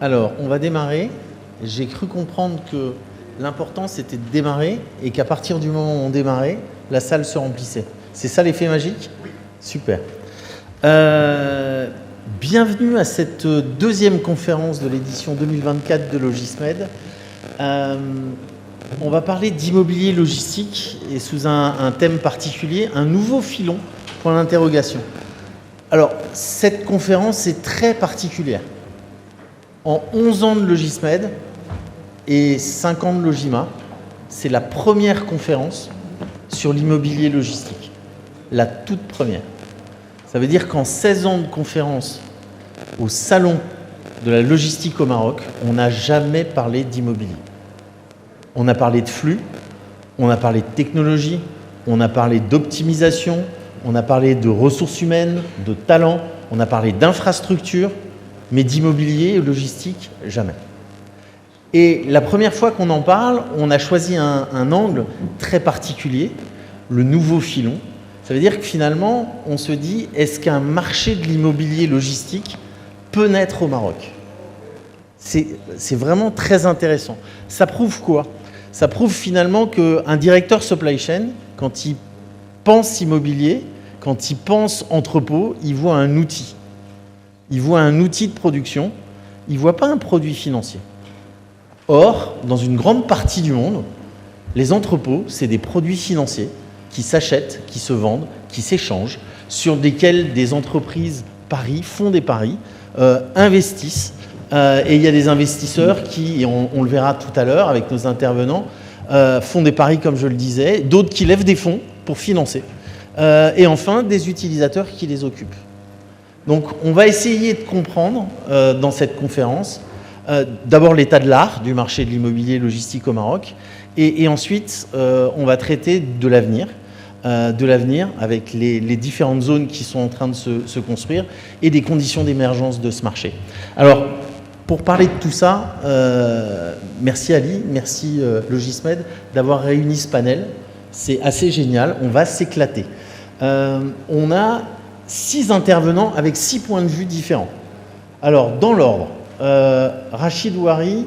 Alors, on va démarrer. J'ai cru comprendre que l'important, c'était de démarrer et qu'à partir du moment où on démarrait, la salle se remplissait. C'est ça l'effet magique ? Oui. Super. Bienvenue à cette deuxième conférence de l'édition 2024 de Logismed. On va parler d'immobilier logistique et sous un thème particulier, un nouveau filon, point d'interrogation. Alors, cette conférence est très particulière. En 11 ans de Logismed et 5 ans de Logima, c'est la première conférence sur l'immobilier logistique. La toute première. Ça veut dire qu'en 16 ans de conférence au salon de la logistique au Maroc, on n'a jamais parlé d'immobilier. On a parlé de flux, on a parlé de technologie, on a parlé d'optimisation, on a parlé de ressources humaines, de talent, on a parlé d'infrastructure, mais d'immobilier et logistique, jamais. Et la première fois qu'on en parle, on a choisi un angle très particulier, le nouveau filon. Ça veut dire que finalement, on se dit, est-ce qu'un marché de l'immobilier logistique peut naître au Maroc ? C'est vraiment très intéressant. Ça prouve quoi ? Ça prouve finalement qu'un directeur supply chain, quand il pense immobilier, quand il pense entrepôt, il voit un outil. Il voit un outil de production, il ne voit pas un produit financier. Or, dans une grande partie du monde, les entrepôts, c'est des produits financiers qui s'achètent, qui se vendent, qui s'échangent, sur lesquels des entreprises parient, font des paris, investissent. Et il y a des investisseurs qui, et on le verra tout à l'heure avec nos intervenants, font des paris, comme je le disais, d'autres qui lèvent des fonds pour financer. Et enfin, des utilisateurs qui les occupent. Donc, on va essayer de comprendre dans cette conférence d'abord l'état de l'art du marché de l'immobilier logistique au Maroc et ensuite, on va traiter de l'avenir avec les différentes zones qui sont en train de se construire et des conditions d'émergence de ce marché. Alors, pour parler de tout ça, merci Ali, merci Logismed d'avoir réuni ce panel. C'est assez génial, on va s'éclater. On a 6 intervenants avec 6 points de vue différents. Alors, dans l'ordre, Rachid Ouari,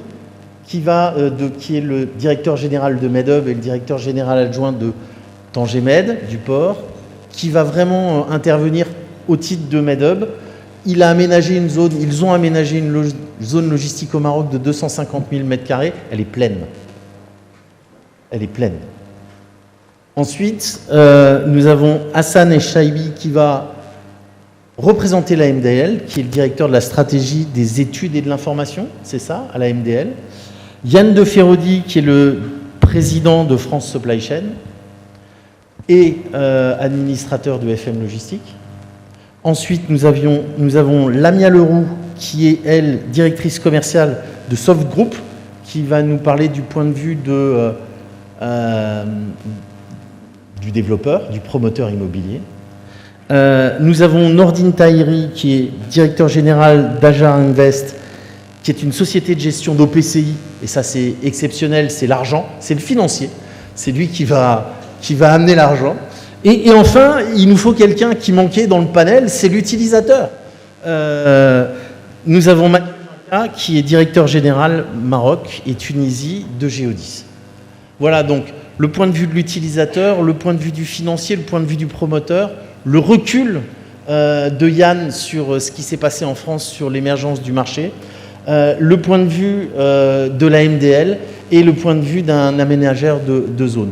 qui est le directeur général de Medhub et le directeur général adjoint de Tangemed, du port, qui va vraiment intervenir au titre de Medhub. Ils ont aménagé une zone logistique au Maroc de 250 000 m². Elle est pleine. Elle est pleine. Ensuite, nous avons Hassan Echaibi qui va représenter la MDL, qui est le directeur de la stratégie des études et de l'information, c'est ça, à la MDL. Yann de Ferrodi, qui est le président de France Supply Chain et administrateur de FM Logistique. Ensuite, nous avons Lamia Leroux, qui est, elle, directrice commerciale de Soft Group, qui va nous parler du point de vue du développeur, du promoteur immobilier. Nous avons Nordine Tahiri, qui est directeur général d'Ajar Invest, qui est une société de gestion d'OPCI, et ça c'est exceptionnel, c'est l'argent, c'est le financier, c'est lui qui va amener l'argent. Et enfin, il nous faut quelqu'un qui manquait dans le panel, c'est l'utilisateur. Nous avons Manuel, qui est directeur général Maroc et Tunisie de Géodis. Voilà donc le point de vue de l'utilisateur, le point de vue du financier, le point de vue du promoteur, le recul de Yann sur ce qui s'est passé en France sur l'émergence du marché, le point de vue de la MDL et le point de vue d'un aménageur de zone.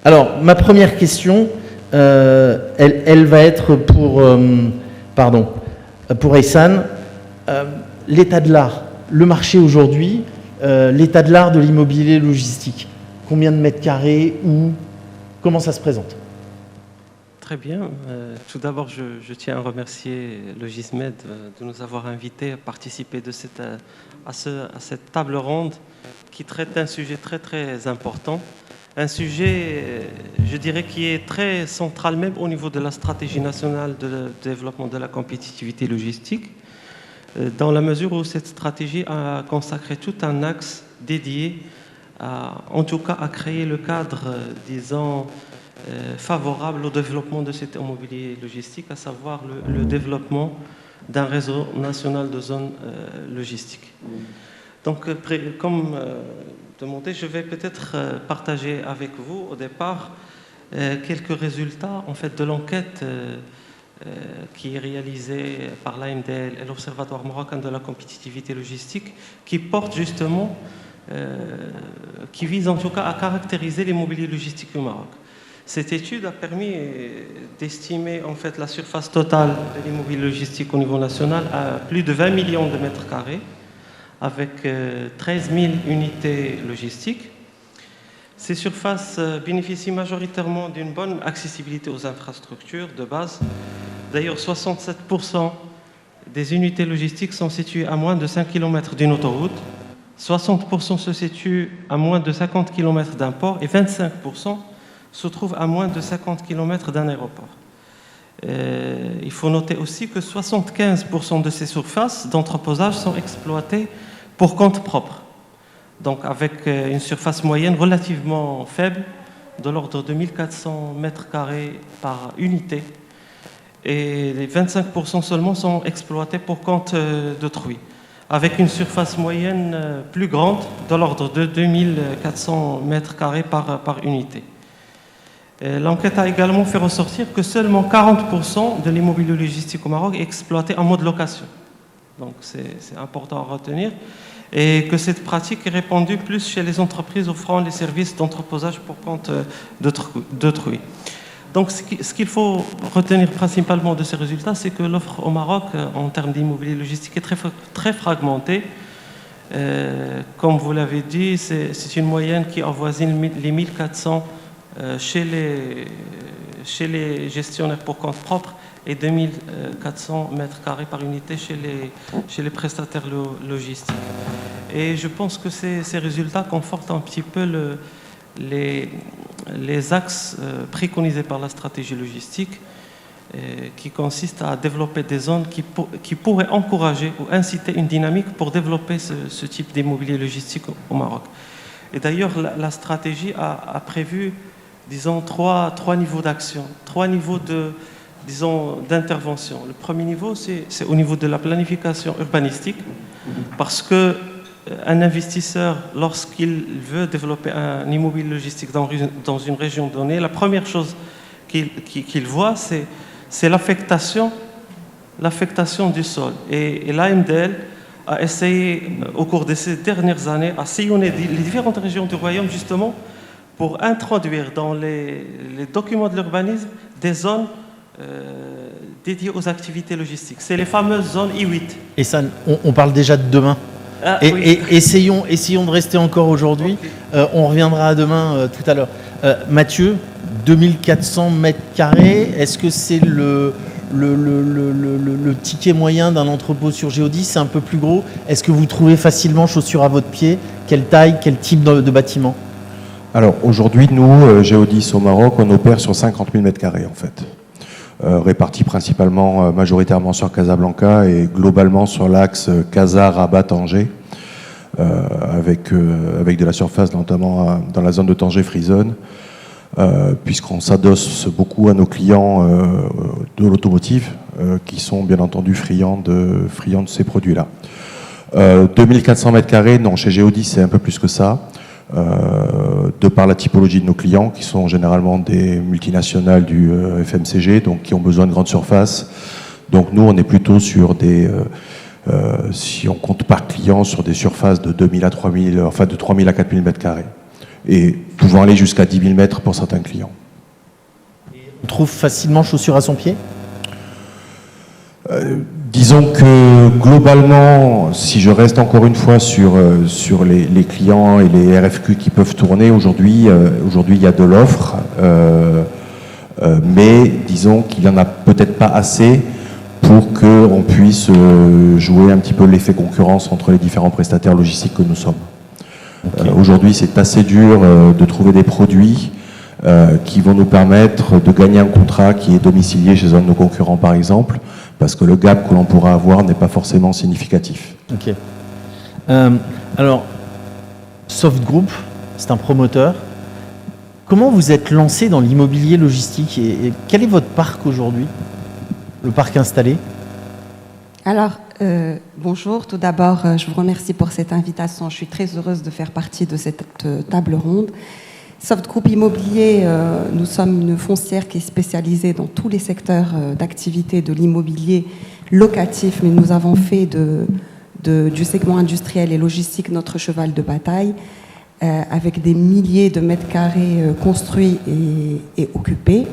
Alors, ma première question, elle va être pour Hassan. L'état de l'art, le marché aujourd'hui, l'état de l'art de l'immobilier logistique. Combien de mètres carrés, où, comment ça se présente ? Très bien. Tout d'abord, je tiens à remercier Logismed de nous avoir invités à participer à cette table ronde qui traite un sujet très très important. Un sujet, je dirais, qui est très central même au niveau de la stratégie nationale de développement de la compétitivité logistique, dans la mesure où cette stratégie a consacré tout un axe dédié en tout cas à créer le cadre, disons, favorable au développement de cet immobilier logistique, à savoir le développement d'un réseau national de zones logistiques. Donc, comme demandé, je vais peut-être partager avec vous au départ quelques résultats en fait, de l'enquête qui est réalisée par l'AMDL et l'Observatoire marocain de la compétitivité logistique, qui porte justement, qui vise en tout cas à caractériser l'immobilier logistique au Maroc. Cette étude a permis d'estimer en fait la surface totale de l'immobilier logistique au niveau national à plus de 20 millions de mètres carrés, avec 13 000 unités logistiques. Ces surfaces bénéficient majoritairement d'une bonne accessibilité aux infrastructures de base. D'ailleurs, 67% des unités logistiques sont situées à moins de 5 km d'une autoroute, 60% se situent à moins de 50 km d'un port et 25% se trouvent à moins de 50 km d'un aéroport. Il faut noter aussi que 75% de ces surfaces d'entreposage sont exploitées pour compte propre, donc avec une surface moyenne relativement faible, de l'ordre de 1400 mètres carrés par unité, et les 25% seulement sont exploités pour compte d'autrui, avec une surface moyenne plus grande, de l'ordre de 2400 mètres carrés par unité. L'enquête a également fait ressortir que seulement 40% de l'immobilier logistique au Maroc est exploité en mode location. Donc c'est important à retenir. Et que cette pratique est répandue plus chez les entreprises offrant les services d'entreposage pour compte d'autrui. Donc ce qu'il faut retenir principalement de ces résultats, c'est que l'offre au Maroc en termes d'immobilier logistique est très fragmentée. Comme vous l'avez dit, c'est une moyenne qui avoisine les 1400 chez les gestionnaires pour compte propre et 2400 mètres carrés par unité chez les prestataires logistiques. Et je pense que ces résultats confortent un petit peu les axes préconisés par la stratégie logistique, qui consiste à développer des zones qui pourraient encourager ou inciter une dynamique pour développer ce type d'immobilier logistique au Maroc. Et d'ailleurs, la stratégie a prévu, disons, trois niveaux d'action, trois niveaux d'intervention. Le premier niveau, c'est au niveau de la planification urbanistique, parce que un investisseur, lorsqu'il veut développer un immobilier logistique dans une région donnée, la première chose qu'il voit, c'est l'affectation du sol. Et l'AMDL a essayé, au cours de ces dernières années, à sillonner les différentes régions du royaume, justement, pour introduire dans les documents de l'urbanisme des zones dédiées aux activités logistiques. C'est les fameuses zones I8. Et ça, on parle déjà de demain. Et essayons de rester encore aujourd'hui. Okay. On reviendra à demain tout à l'heure. Mathieu, 2400 mètres carrés, est-ce que c'est le ticket moyen d'un entrepôt sur Géodis? C'est un peu plus gros. Est-ce que vous trouvez facilement chaussures à votre pied? Quelle taille, quel type de bâtiment? Alors aujourd'hui, nous, Géodis au Maroc, on opère sur 50 000 mètres carrés en fait. Répartis principalement, majoritairement sur Casablanca et globalement sur l'axe Casa-Rabat-Tanger, avec de la surface notamment dans la zone de Tanger-Free Zone, puisqu'on s'adosse beaucoup à nos clients de l'automotive, qui sont bien entendu friands de ces produits-là. 2400 mètres carrés, non, chez Géodis c'est un peu plus que ça. De par la typologie de nos clients, qui sont généralement des multinationales du FMCG, donc qui ont besoin de grandes surfaces. Donc nous, on est plutôt sur des, si on compte par client, sur des surfaces de 2000 à 3000, enfin de 3000 à 4000 mètres carrés, et pouvant aller jusqu'à 10 000 mètres pour certains clients. On trouve facilement chaussures à son pied ? Disons que globalement, si je reste encore une fois sur les clients et les RFQ qui peuvent tourner, aujourd'hui il y a de l'offre, mais disons qu'il n'y en a peut-être pas assez pour qu'on puisse jouer un petit peu l'effet concurrence entre les différents prestataires logistiques que nous sommes. Okay. Aujourd'hui, c'est assez dur de trouver des produits qui vont nous permettre de gagner un contrat qui est domicilié chez un de nos concurrents, par exemple, parce que le gap que l'on pourra avoir n'est pas forcément significatif. Ok. Alors, Soft Group, c'est un promoteur. Comment vous êtes lancé dans l'immobilier logistique et quel est votre parc aujourd'hui, le parc installé? Alors, bonjour. Tout d'abord, je vous remercie pour cette invitation. Je suis très heureuse de faire partie de cette table ronde. Soft Group Immobilier, nous sommes une foncière qui est spécialisée dans tous les secteurs d'activité de l'immobilier locatif, mais nous avons fait du segment industriel et logistique notre cheval de bataille, avec des milliers de mètres carrés construits et occupés.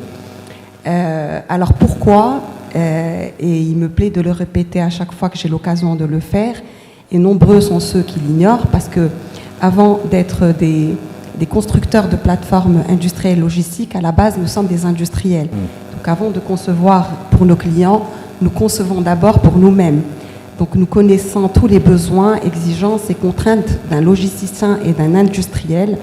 Alors pourquoi et il me plaît de le répéter à chaque fois que j'ai l'occasion de le faire, et nombreux sont ceux qui l'ignorent, parce que avant d'être des constructeurs de plateformes industrielles logistiques, à la base, nous sommes des industriels. Donc avant de concevoir pour nos clients, nous concevons d'abord pour nous-mêmes. Donc nous connaissons tous les besoins, exigences et contraintes d'un logisticien et d'un industriel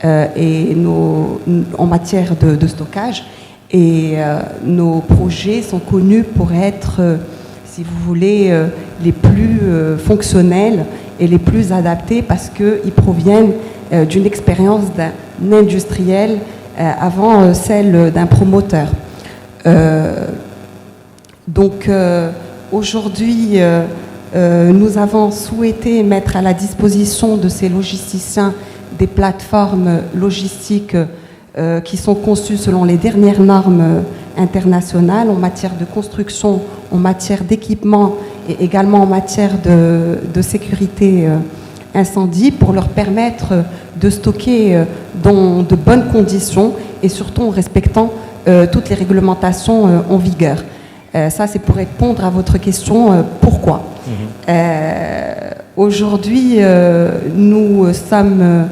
en matière de stockage. Et nos projets sont connus pour être, si vous voulez, les plus fonctionnels et les plus adaptés, parce qu'ils proviennent d'une expérience d'un industriel avant celle d'un promoteur. Donc aujourd'hui, nous avons souhaité mettre à la disposition de ces logisticiens des plateformes logistiques qui sont conçues selon les dernières normes internationales en matière de construction, en matière d'équipement et également en matière de sécurité incendie, pour leur permettre de stocker dans de bonnes conditions et surtout en respectant toutes les réglementations en vigueur. Ça, c'est pour répondre à votre question, pourquoi. Aujourd'hui, nous sommes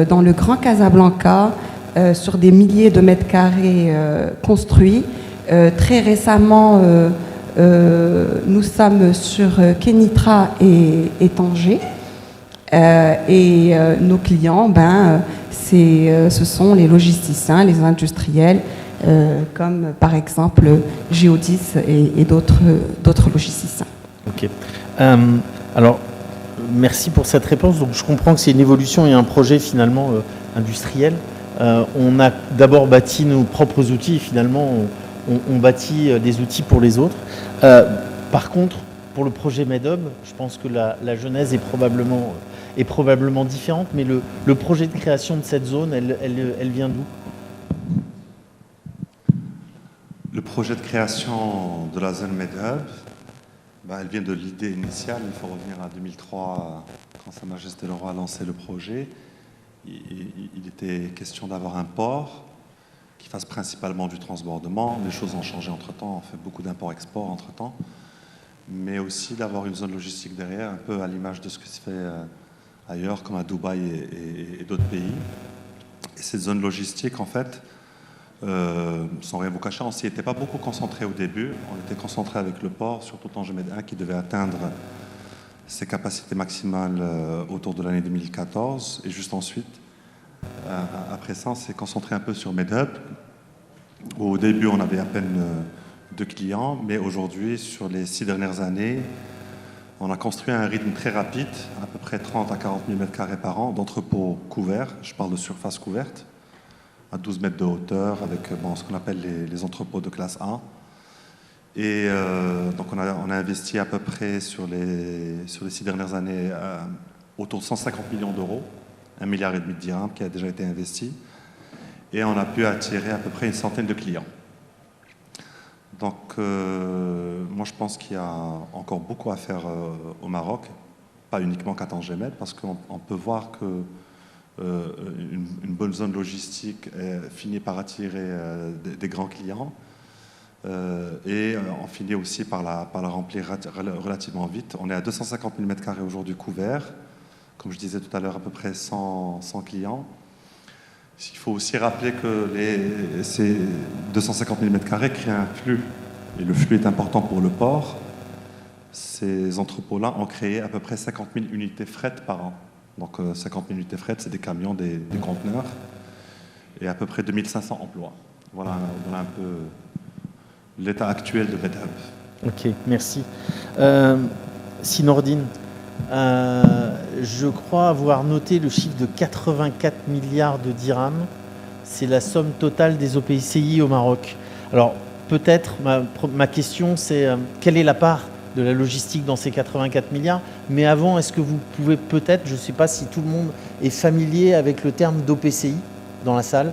dans le Grand Casablanca, sur des milliers de mètres carrés construits. Très récemment, nous sommes sur Kenitra et Tanger. Et nos clients, ce sont les logisticiens, les industriels, comme par exemple Géodis et d'autres logisticiens. Ok. Alors, merci pour cette réponse. Donc, je comprends que c'est une évolution et un projet finalement industriel. On a d'abord bâti nos propres outils et finalement on bâtit des outils pour les autres. Par contre, pour le projet MedHub, je pense que la genèse est probablement différente, mais le projet de création de cette zone, elle vient d'où? Le projet de création de la zone MedHub, elle vient de l'idée initiale. Il faut revenir à 2003, quand Sa Majesté le Roi a lancé le projet. Il était question d'avoir un port qui fasse principalement du transbordement. Les choses ont changé entre-temps, on fait beaucoup d'import-export entre-temps, mais aussi d'avoir une zone logistique derrière, un peu à l'image de ce qui se fait ailleurs, comme à Dubaï et d'autres pays. Et ces zones logistiques, en fait, sans rien vous cacher, on s'y était pas beaucoup concentré au début. On était concentré avec le port, surtout Tanger Med 1, qui devait atteindre ses capacités maximales autour de l'année 2014. Et juste ensuite, après ça, on s'est concentré un peu sur MedHub. Au début, on avait à peine 2 clients, mais aujourd'hui, sur les 6 dernières années, on a construit à un rythme très rapide, à peu près 30 à 40 000 m² par an, d'entrepôts couverts. Je parle de surface couverte, à 12 mètres de hauteur, avec ce qu'on appelle les entrepôts de classe A. Et donc on a investi à peu près sur les 6 dernières années autour de 150 millions d'euros, 1,5 milliard de dirhams qui a déjà été investi, et on a pu attirer à peu près une centaine de clients. Donc moi je pense qu'il y a encore beaucoup à faire au Maroc, pas uniquement qu'à Tanger Med, parce qu'on peut voir que une bonne zone logistique finit par attirer des grands clients. Et on finit aussi par la remplir relativement vite. On est à 250 000 m² aujourd'hui couverts. Comme je disais tout à l'heure, à peu près 100 clients. Il faut aussi rappeler que ces 250 000 m² créent un flux. Et le flux est important pour le port. Ces entrepôts-là ont créé à peu près 50 000 unités fret par an. Donc 50 000 unités fret, c'est des camions, des conteneurs. Et à peu près 2500 emplois. Voilà un peu l'état actuel de MedHub. Ok, merci. Sinordine, Je crois avoir noté le chiffre de 84 milliards de dirhams. C'est la somme totale des OPCI au Maroc. Alors, peut-être, ma question, c'est quelle est la part de la logistique dans ces 84 milliards? Mais avant, est-ce que vous pouvez peut-être, je ne sais pas si tout le monde est familier avec le terme d'OPCI dans la salle,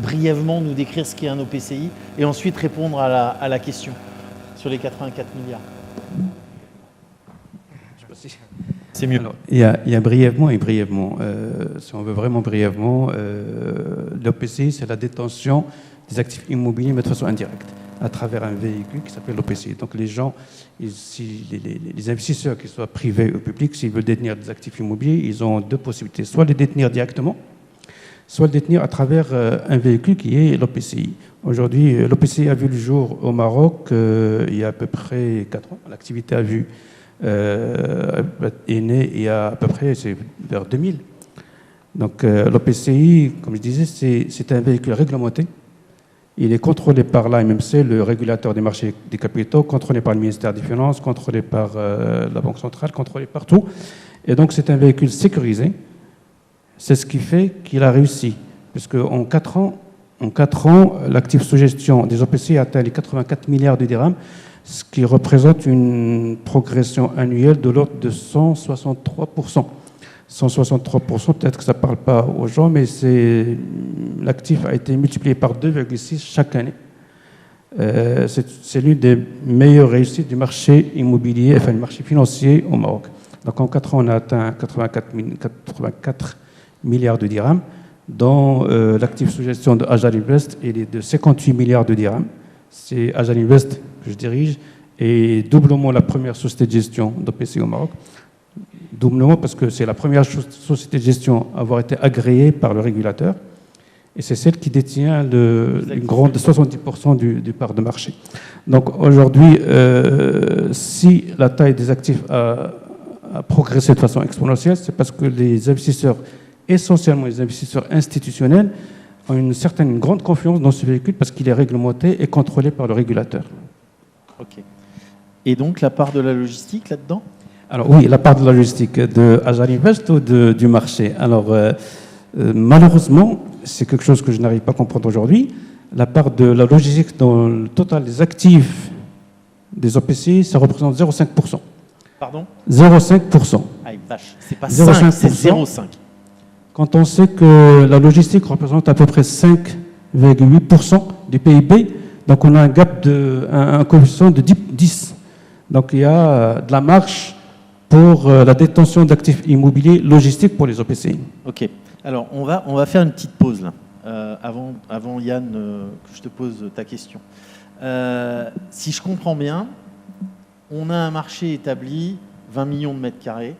brièvement nous décrire ce qu'est un OPCI et ensuite répondre à la question sur les 84 milliards. C'est mieux. Alors, il y a brièvement et brièvement. Si on veut vraiment brièvement, l'OPCI, c'est la détention des actifs immobiliers, mais de façon indirecte, à travers un véhicule qui s'appelle l'OPCI. Donc les gens, les investisseurs, qu'ils soient privés ou publics, s'ils veulent détenir des actifs immobiliers, ils ont deux possibilités. Soit les détenir directement, soit le détenir à travers un véhicule qui est l'OPCI. Aujourd'hui, l'OPCI a vu le jour au Maroc il y a à peu près 4 ans. L'activité est née il y a à peu près, c'est vers 2000. Donc l'OPCI, comme je disais, c'est un véhicule réglementé. Il est contrôlé par l'AMMC, le régulateur des marchés des capitaux, contrôlé par le ministère des Finances, contrôlé par la Banque centrale, contrôlé partout. Et donc c'est un véhicule sécurisé. C'est ce qui fait qu'il a réussi. Puisque en 4 ans, l'actif sous gestion des OPCI a atteint les 84 milliards de dirhams, ce qui représente une progression annuelle de l'ordre de 163%. 163%, peut-être que ça ne parle pas aux gens, mais l'actif a été multiplié par 2,6 chaque année. C'est l'une des meilleures réussites du marché immobilier, enfin du marché financier au Maroc. Donc en 4 ans, on a atteint 84 milliards de dirhams, dont l'actif sous gestion de Ajal Invest est de 58 milliards de dirhams. C'est Ajal Invest que je dirige et doublement la première société de gestion d'OPCI au Maroc. Doublement parce que c'est la première société de gestion à avoir été agréée par le régulateur et c'est celle qui détient une grande 70% du part de marché. Donc aujourd'hui, si la taille des actifs a progressé de façon exponentielle, c'est parce que les investisseurs, essentiellement les investisseurs institutionnels, ont une grande confiance dans ce véhicule parce qu'il est réglementé et contrôlé par le régulateur. Ok. Et donc la part de la logistique là-dedans? Alors oui, la part de la logistique de Ajal Invest ou du marché. Alors malheureusement, c'est quelque chose que je n'arrive pas à comprendre aujourd'hui. La part de la logistique dans le total des actifs des OPCI, ça représente 0,5%. Pardon? 0,5%. Ah, vache, c'est pas 5, c'est 0,5. Quand on sait que la logistique représente à peu près 5,8% du PIB, donc on a un gap un coefficient de 10. Donc il y a de la marge pour la détention d'actifs immobiliers logistiques pour les OPCI. Ok. Alors on va faire une petite pause là, avant Yann que je te pose ta question. Si je comprends bien, on a un marché établi, 20 millions de mètres carrés,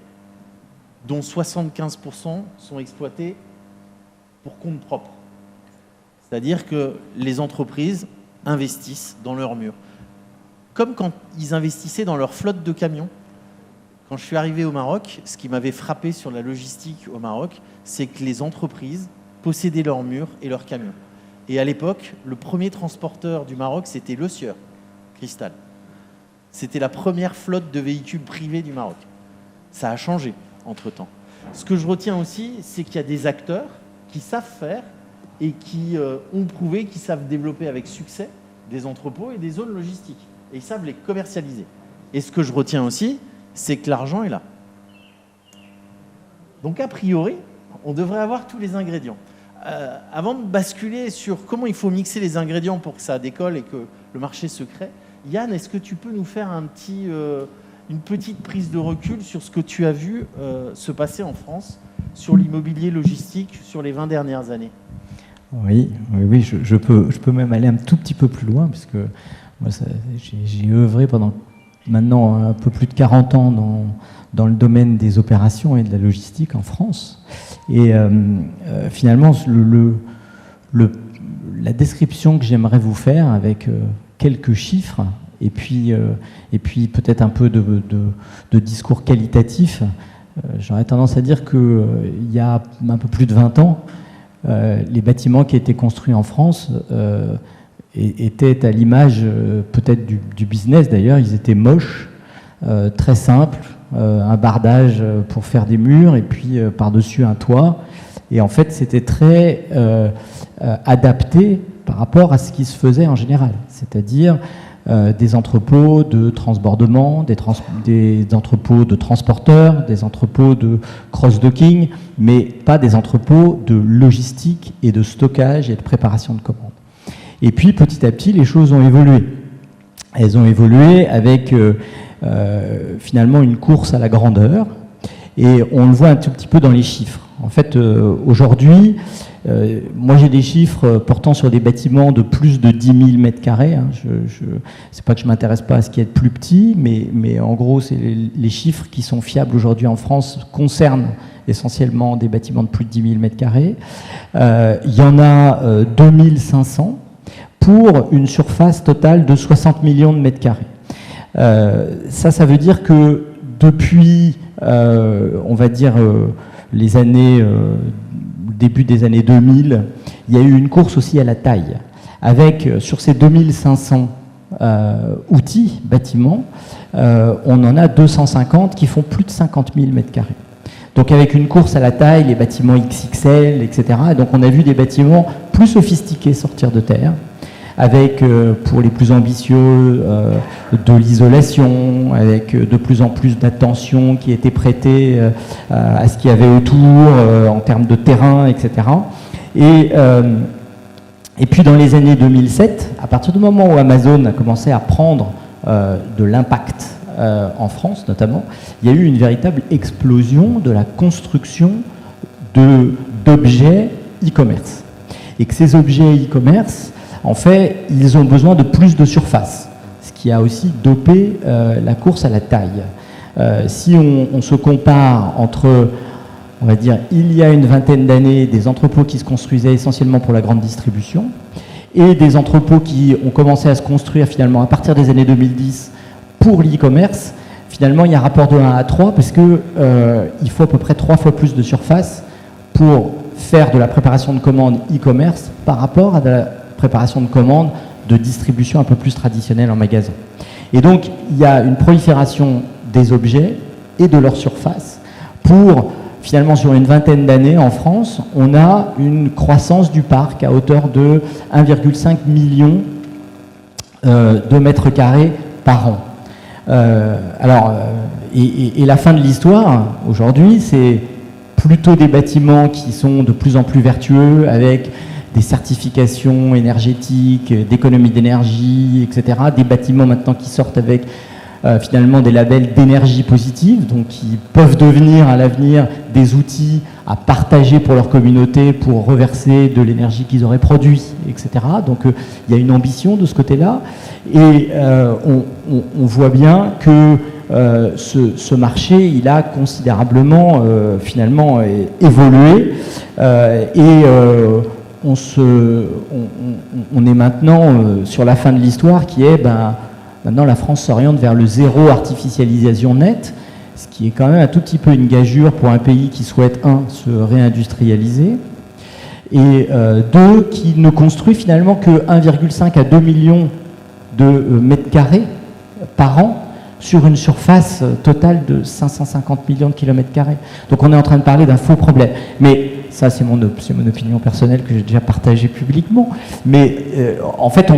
dont 75% sont exploités pour compte propre. C'est-à-dire que les entreprises investissent dans leurs murs. Comme quand ils investissaient dans leur flotte de camions. Quand je suis arrivé au Maroc, ce qui m'avait frappé sur la logistique au Maroc, c'est que les entreprises possédaient leurs murs et leurs camions. Et à l'époque, le premier transporteur du Maroc, c'était Le Sieur, Cristal. C'était la première flotte de véhicules privés du Maroc. Ça a changé entre-temps. Ce que je retiens aussi, c'est qu'il y a des acteurs qui savent faire et qui ont prouvé qu'ils savent développer avec succès des entrepôts et des zones logistiques. Et ils savent les commercialiser. Et ce que je retiens aussi, c'est que l'argent est là. Donc a priori, on devrait avoir tous les ingrédients. Avant de basculer sur comment il faut mixer les ingrédients pour que ça décolle et que le marché se crée, Yann, est-ce que tu peux nous faire une petite prise de recul sur ce que tu as vu se passer en France, sur l'immobilier logistique, sur les 20 dernières années? Oui, je peux même aller un tout petit peu plus loin, parce que moi, j'ai œuvré pendant maintenant un peu plus de 40 ans dans le domaine des opérations et de la logistique en France. Et finalement, la description que j'aimerais vous faire avec quelques chiffres et puis peut-être un peu de discours qualitatif, j'aurais tendance à dire qu'il y a un peu plus de 20 ans, les bâtiments qui étaient construits en France étaient à l'image peut-être du business d'ailleurs. Ils étaient moches, très simples, un bardage pour faire des murs et puis par-dessus un toit. Et en fait, c'était très adapté par rapport à ce qui se faisait en général, c'est-à-dire des entrepôts de transbordement, des entrepôts de transporteurs, des entrepôts de cross-docking, mais pas des entrepôts de logistique et de stockage et de préparation de commandes. Et puis, petit à petit, les choses ont évolué. Elles ont évolué avec finalement une course à la grandeur, et on le voit un tout petit peu dans les chiffres. En fait, aujourd'hui, moi j'ai des chiffres portant sur des bâtiments de plus de 10 000 mètres carrés. Hein. C'est pas que je m'intéresse pas à ce qui est plus petit, mais en gros, c'est les chiffres qui sont fiables aujourd'hui en France concernent essentiellement des bâtiments de plus de 10 000 mètres carrés. Il y en a 2500 pour une surface totale de 60 millions de mètres carrés. Ça veut dire que depuis, on va dire, les années, début des années 2000, il y a eu une course aussi à la taille, avec, sur ces 2500 outils, bâtiments, on en a 250 qui font plus de 50 000 mètres carrés. Donc avec une course à la taille, les bâtiments XXL, etc. Et donc on a vu des bâtiments plus sophistiqués sortir de terre, avec, pour les plus ambitieux, de l'isolation, avec de plus en plus d'attention qui était prêtée à ce qu'il y avait autour, en termes de terrain, etc. Et puis dans les années 2007, à partir du moment où Amazon a commencé à prendre de l'impact en France notamment, il y a eu une véritable explosion de la construction d'objets e-commerce. Et que ces objets e-commerce, en fait, ils ont besoin de plus de surface, ce qui a aussi dopé la course à la taille. Si on se compare entre, on va dire, il y a une vingtaine d'années, des entrepôts qui se construisaient essentiellement pour la grande distribution, et des entrepôts qui ont commencé à se construire finalement à partir des années 2010 pour l'e-commerce, finalement il y a un rapport de 1 à 3 parce que il faut à peu près 3 fois plus de surface pour faire de la préparation de commandes e-commerce par rapport à de la préparation de commandes de distribution un peu plus traditionnelle en magasin. Et donc, il y a une prolifération des objets et de leur surface pour, finalement, sur une vingtaine d'années en France, on a une croissance du parc à hauteur de 1,5 million de mètres carrés par an. Et la fin de l'histoire, aujourd'hui, c'est plutôt des bâtiments qui sont de plus en plus vertueux, avec des certifications énergétiques, d'économie d'énergie, etc. Des bâtiments maintenant qui sortent avec finalement des labels d'énergie positive, donc qui peuvent devenir à l'avenir des outils à partager pour leur communauté, pour reverser de l'énergie qu'ils auraient produit, etc. Donc il y a une ambition de ce côté-là, et on voit bien que ce marché, il a considérablement finalement évolué, on est maintenant sur la fin de l'histoire qui est, maintenant la France s'oriente vers le zéro artificialisation nette, ce qui est quand même un tout petit peu une gageure pour un pays qui souhaite, se réindustrialiser, et deux, qui ne construit finalement que 1,5 à 2 millions de mètres carrés par an sur une surface totale de 550 millions de kilomètres carrés. Donc on est en train de parler d'un faux problème. Mais ça, c'est mon opinion personnelle que j'ai déjà partagée publiquement. Mais en fait,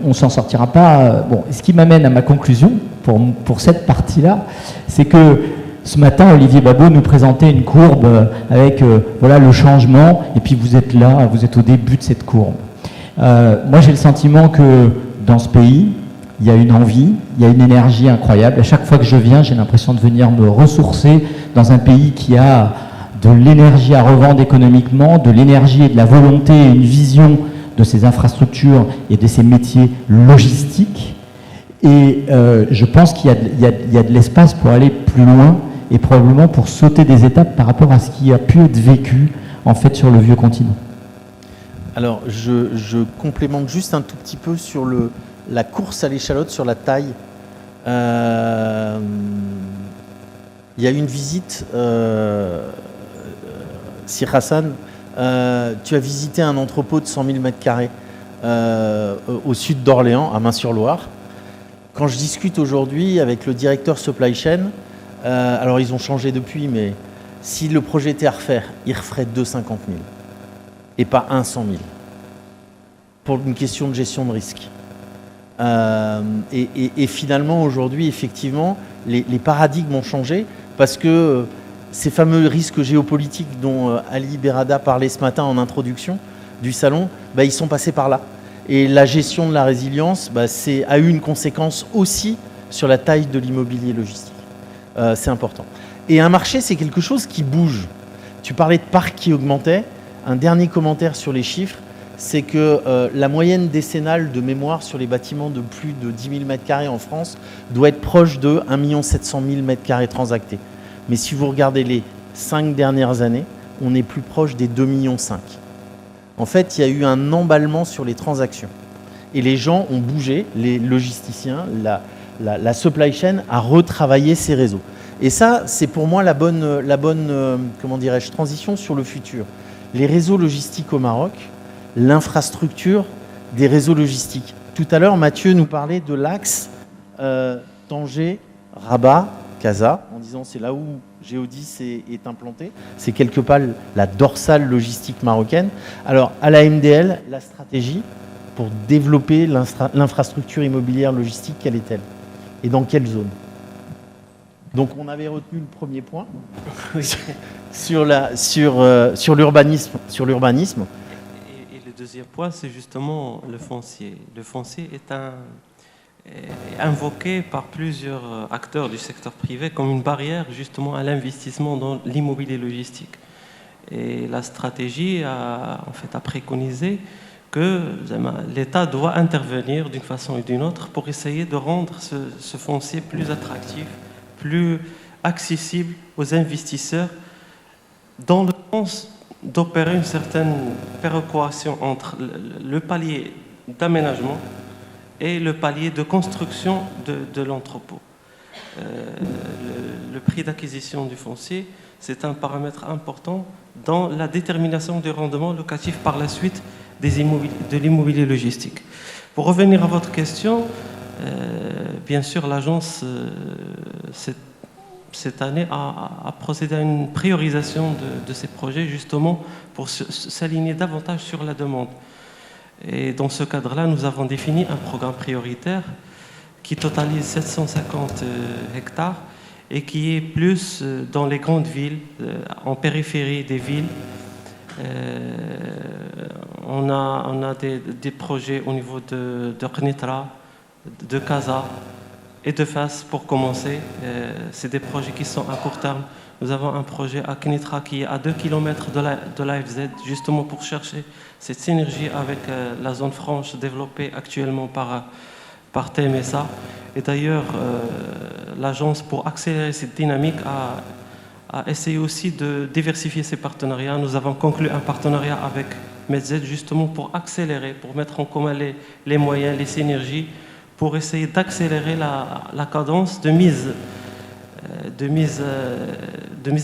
on s'en sortira pas. Bon, ce qui m'amène à ma conclusion pour cette partie-là, c'est que ce matin, Olivier Babot nous présentait une courbe avec voilà le changement, et puis vous êtes là, vous êtes au début de cette courbe. Moi, j'ai le sentiment que dans ce pays, il y a une envie, il y a une énergie incroyable. À chaque fois que je viens, j'ai l'impression de venir me ressourcer dans un pays qui a de l'énergie à revendre économiquement, de l'énergie et de la volonté et une vision de ses infrastructures et de ses métiers logistiques. Et je pense qu'il y a de l'espace pour aller plus loin et probablement pour sauter des étapes par rapport à ce qui a pu être vécu en fait sur le vieux continent. Alors, je complémente juste un tout petit peu sur la course à l'échalote, sur la taille. Il y a une visite, Sir Hassan, tu as visité un entrepôt de 100 000 m² au sud d'Orléans, à Main-sur-Loire. Quand je discute aujourd'hui avec le directeur supply chain, Alors ils ont changé depuis, mais si le projet était à refaire, ils referaient 250 000 et pas 100 000 pour une question de gestion de risque. Et finalement, aujourd'hui, effectivement, les paradigmes ont changé parce que ces fameux risques géopolitiques dont Ali Berada parlait ce matin en introduction du salon, ils sont passés par là. Et la gestion de la résilience a eu une conséquence aussi sur la taille de l'immobilier logistique. C'est important. Et un marché, c'est quelque chose qui bouge. Tu parlais de parc qui augmentait. Un dernier commentaire sur les chiffres, c'est que la moyenne décennale de mémoire sur les bâtiments de plus de 10 000 m² en France doit être proche de 1 700 000 m² transactés. Mais si vous regardez les 5 dernières années, on est plus proche des 2,5 millions. En fait, il y a eu un emballement sur les transactions. Et les gens ont bougé, les logisticiens, la supply chain a retravaillé ces réseaux. Et ça, c'est pour moi la bonne comment dirais-je, transition sur le futur. Les réseaux logistiques au Maroc, l'infrastructure des réseaux logistiques. Tout à l'heure, Mathieu nous parlait de l'axe Tanger, Rabat, Casa, en disant c'est là où Géodis est implanté. C'est quelque part la dorsale logistique marocaine. Alors, à la MDL, la stratégie pour développer l'infrastructure immobilière logistique, quelle est-elle? Et dans quelle zone? Donc, on avait retenu le premier point sur l'urbanisme. Et le deuxième point, c'est justement le foncier. Le foncier est invoqué par plusieurs acteurs du secteur privé comme une barrière justement à l'investissement dans l'immobilier logistique. Et la stratégie a préconisé que l'État doit intervenir d'une façon ou d'une autre pour essayer de rendre ce foncier plus attractif, plus accessible aux investisseurs, dans le sens d'opérer une certaine péréquation entre le palier d'aménagement et le palier de construction de l'entrepôt. Le prix d'acquisition du foncier, c'est un paramètre important dans la détermination du rendement locatif par la suite de l'immobilier logistique. Pour revenir à votre question, bien sûr, l'agence, cette année, a procédé à une priorisation de ces projets, justement pour s'aligner davantage sur la demande. Et dans ce cadre-là, nous avons défini un programme prioritaire qui totalise 750 hectares et qui est plus dans les grandes villes, en périphérie des villes. On a des projets au niveau de Qnitra, de Casa et de Fas pour commencer. C'est des projets qui sont à court terme. Nous avons un projet à Qnitra qui est à 2 km de l'AFZ, justement pour chercher cette synergie avec la zone franche développée actuellement par TMSA. Et d'ailleurs, l'agence, pour accélérer cette dynamique, a essayé aussi de diversifier ses partenariats. Nous avons conclu un partenariat avec Medz, justement pour accélérer, pour mettre en commun les moyens, les synergies, pour essayer d'accélérer la cadence de mise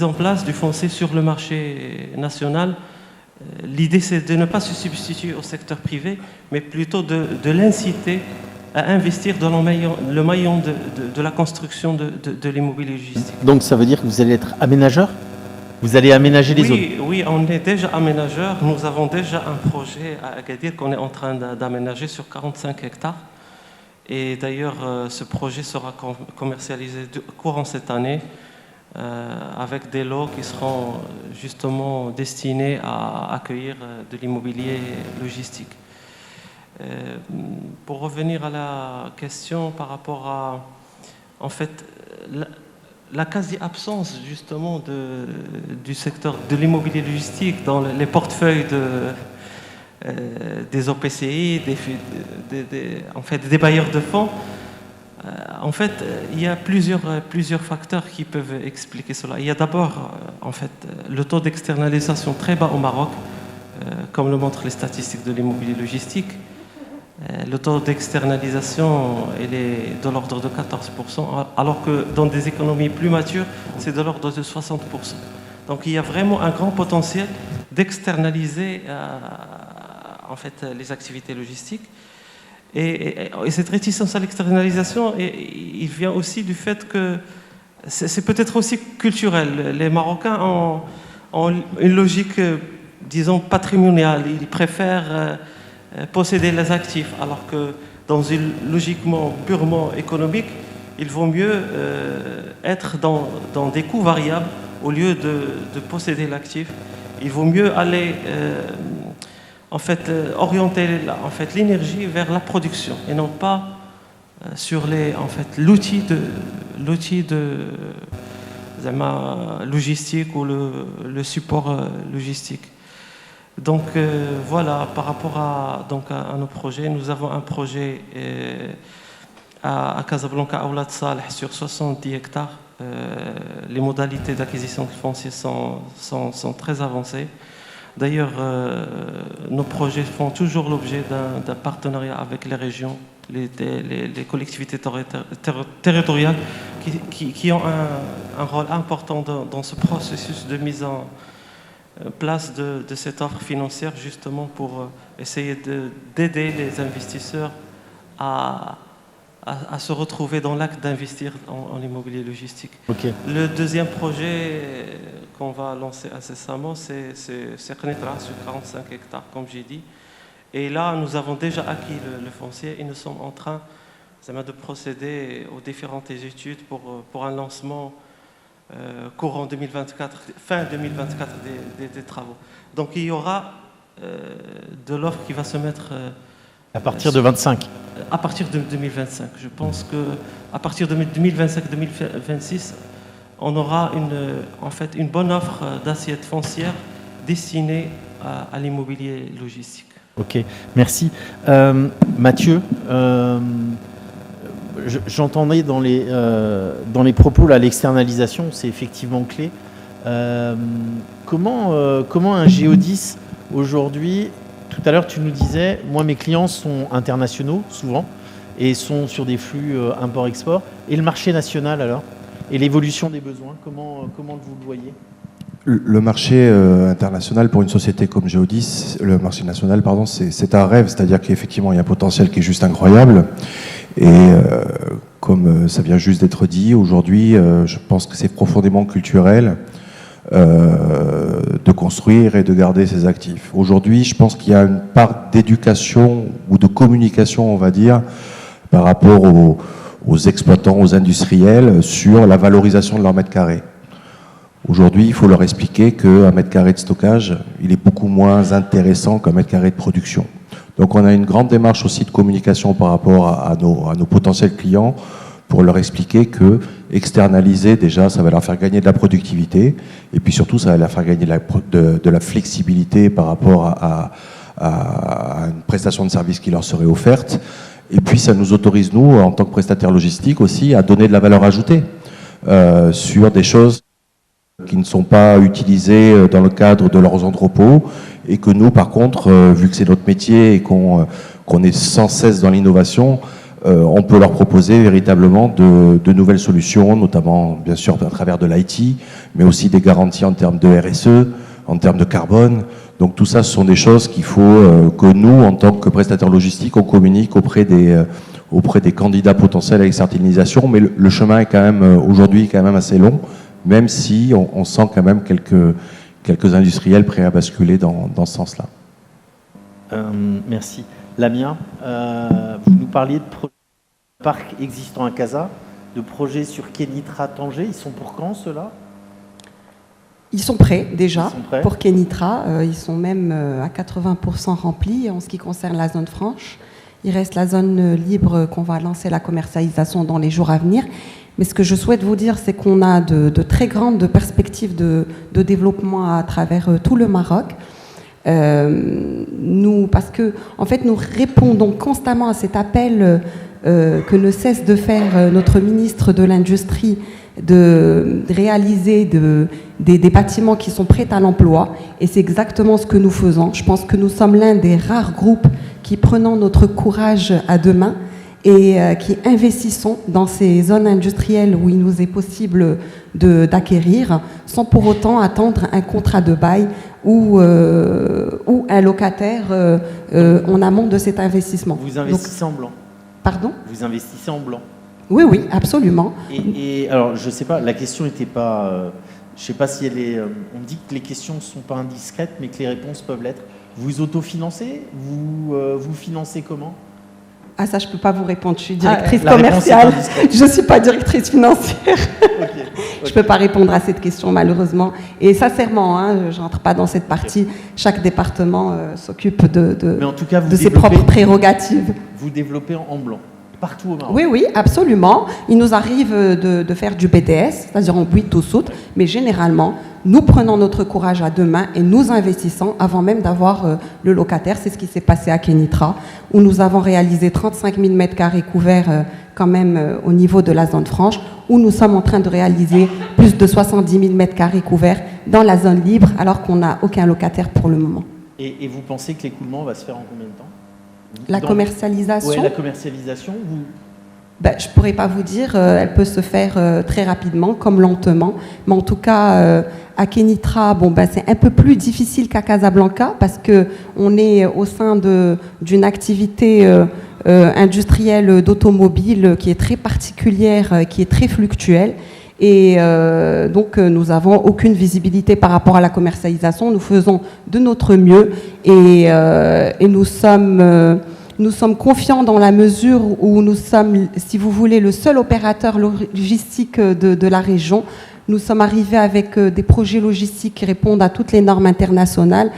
en place du foncier sur le marché national. L'idée, c'est de ne pas se substituer au secteur privé, mais plutôt de l'inciter à investir dans le maillon de la construction de l'immobilier logistique. Donc ça veut dire que vous allez être aménageur? Vous allez aménager les zones? Oui, on est déjà aménageur. Nous avons déjà un projet à Agadir qu'on est en train d'aménager sur 45 hectares. Et d'ailleurs, ce projet sera commercialisé courant cette année avec des lots qui seront justement destinés à accueillir de l'immobilier logistique. Pour revenir à la question par rapport à, en fait, la quasi-absence justement du secteur de l'immobilier logistique dans les portefeuilles des OPCI, des bailleurs de fonds. En fait, il y a plusieurs facteurs qui peuvent expliquer cela. Il y a d'abord, le taux d'externalisation très bas au Maroc, comme le montrent les statistiques de l'immobilier logistique. Le taux d'externalisation est de l'ordre de 14%, alors que dans des économies plus matures, c'est de l'ordre de 60%. Donc il y a vraiment un grand potentiel d'externaliser les activités logistiques. Et cette réticence à l'externalisation, il vient aussi du fait que c'est peut-être aussi culturel. Les Marocains ont une logique, disons, patrimoniale. Ils préfèrent posséder les actifs, alors que dans une logique purement économique, il vaut mieux être dans des coûts variables au lieu de posséder l'actif. Il vaut mieux aller orienter l'énergie vers la production et non pas sur l'outil logistique ou le support logistique. Donc voilà, par rapport à nos projets, nous avons un projet à Casablanca, à Oulad Saleh, sur 70 hectares. Les modalités d'acquisition de foncier sont très avancées. D'ailleurs, nos projets font toujours l'objet d'un partenariat avec les régions, les collectivités territoriales qui ont un rôle important dans ce processus de mise en place de cette offre financière, justement pour essayer d'aider les investisseurs à se retrouver dans l'acte d'investir en immobilier logistique. Okay. Le deuxième projet qu'on va lancer incessamment, c'est Qnitra, sur 45 hectares, comme j'ai dit. Et là, nous avons déjà acquis le foncier et nous sommes en train de procéder aux différentes études pour un lancement courant 2024, fin 2024 des travaux. Donc il y aura de l'offre qui va se mettre... à partir de 25. À partir de 2025. Je pense qu'à partir de 2025-2026, on aura une bonne offre d'assiette foncière destinée à l'immobilier logistique. Ok, merci. Mathieu, j'entendais dans les propos là, l'externalisation, c'est effectivement clé. Comment un Géodis aujourd'hui... Tout à l'heure, tu nous disais, moi, mes clients sont internationaux, souvent, et sont sur des flux import-export. Et le marché national, alors? Et l'évolution des besoins, comment vous le voyez? Le marché international, pour une société comme Géodis, le marché national, pardon, c'est un rêve. C'est-à-dire qu'effectivement, il y a un potentiel qui est juste incroyable. Et comme ça vient juste d'être dit, aujourd'hui, je pense que c'est profondément culturel. De construire et de garder ses actifs. Aujourd'hui, je pense qu'il y a une part d'éducation ou de communication, on va dire, par rapport aux exploitants, aux industriels, sur la valorisation de leur mètre carré. Aujourd'hui, il faut leur expliquer qu'un mètre carré de stockage, il est beaucoup moins intéressant qu'un mètre carré de production. Donc on a une grande démarche aussi de communication par rapport à nos potentiels clients, pour leur expliquer que externaliser, déjà, ça va leur faire gagner de la productivité, et puis surtout, ça va leur faire gagner de la flexibilité par rapport à une prestation de service qui leur serait offerte. Et puis, ça nous autorise, nous, en tant que prestataires logistiques aussi, à donner de la valeur ajoutée sur des choses qui ne sont pas utilisées dans le cadre de leurs entrepôts, et que nous, par contre, vu que c'est notre métier et qu'on est sans cesse dans l'innovation, on peut leur proposer véritablement de nouvelles solutions, notamment bien sûr à travers de l'IT, mais aussi des garanties en termes de RSE, en termes de carbone. Donc tout ça, ce sont des choses qu'il faut que nous, en tant que prestataires logistiques, on communique auprès des candidats potentiels à l'externalisation. Mais le chemin est quand même aujourd'hui quand même assez long, même si on sent quand même quelques industriels prêts à basculer dans ce sens-là. Merci. Lamia, vous nous parliez de parcs existants à Casa, de projets sur Qnitra Tanger. Ils sont pour quand, ceux-là? Ils sont prêts déjà pour Qnitra. Ils sont même à 80% remplis en ce qui concerne la zone franche. Il reste la zone libre qu'on va lancer la commercialisation dans les jours à venir. Mais ce que je souhaite vous dire, c'est qu'on a de très grandes perspectives de développement à travers tout le Maroc. Parce que en fait, nous répondons constamment à cet appel que ne cesse de faire notre ministre de l'Industrie de réaliser des bâtiments qui sont prêts à l'emploi, et c'est exactement ce que nous faisons. Je pense que nous sommes l'un des rares groupes qui prenons notre courage à deux mains et qui investissons dans ces zones industrielles où il nous est possible d'acquérir sans pour autant attendre un contrat de bail ou un locataire en amont de cet investissement. Vous investissez en blanc? Pardon? Vous investissez en blanc? Oui, oui, absolument. Et alors, je ne sais pas, la question n'était pas... je ne sais pas si elle est... on me dit que les questions ne sont pas indiscrètes, mais que les réponses peuvent l'être. Vous autofinancez? Vous financez comment? Ah, ça, je ne peux pas vous répondre. Je suis directrice la réponse commerciale. est indiscrète. Je ne suis pas directrice financière. Ok. Je ne peux pas répondre à cette question, malheureusement. Et sincèrement, hein, je n'entre pas dans cette partie. Chaque département s'occupe Mais en tout cas, de ses propres prérogatives. Vous développez en blanc, partout au Maroc. Oui, oui, absolument. Il nous arrive de faire du BTS, c'est-à-dire en buis tout soute, mais généralement, nous prenons notre courage à deux mains et nous investissons avant même d'avoir le locataire. C'est ce qui s'est passé à Kenitra, où nous avons réalisé 35 000 m² couverts quand même au niveau de la zone franche, où nous sommes en train de réaliser plus de 70 000 m² couverts dans la zone libre, alors qu'on n'a aucun locataire pour le moment. Et vous pensez que l'écoulement va se faire en combien de temps? La commercialisation? Oui, la commercialisation, Ben, je ne pourrais pas vous dire, elle peut se faire très rapidement, comme lentement. Mais en tout cas, à Kenitra, bon, ben, c'est un peu plus difficile qu'à Casablanca parce qu'on est au sein d'une activité industrielle d'automobile qui est très particulière, qui est très fluctuelle. Et donc, nous n'avons aucune visibilité par rapport à la commercialisation. Nous faisons de notre mieux et nous sommes confiants dans la mesure où nous sommes, si vous voulez, le seul opérateur logistique de la région. Nous sommes arrivés avec des projets logistiques qui répondent à toutes les normes internationales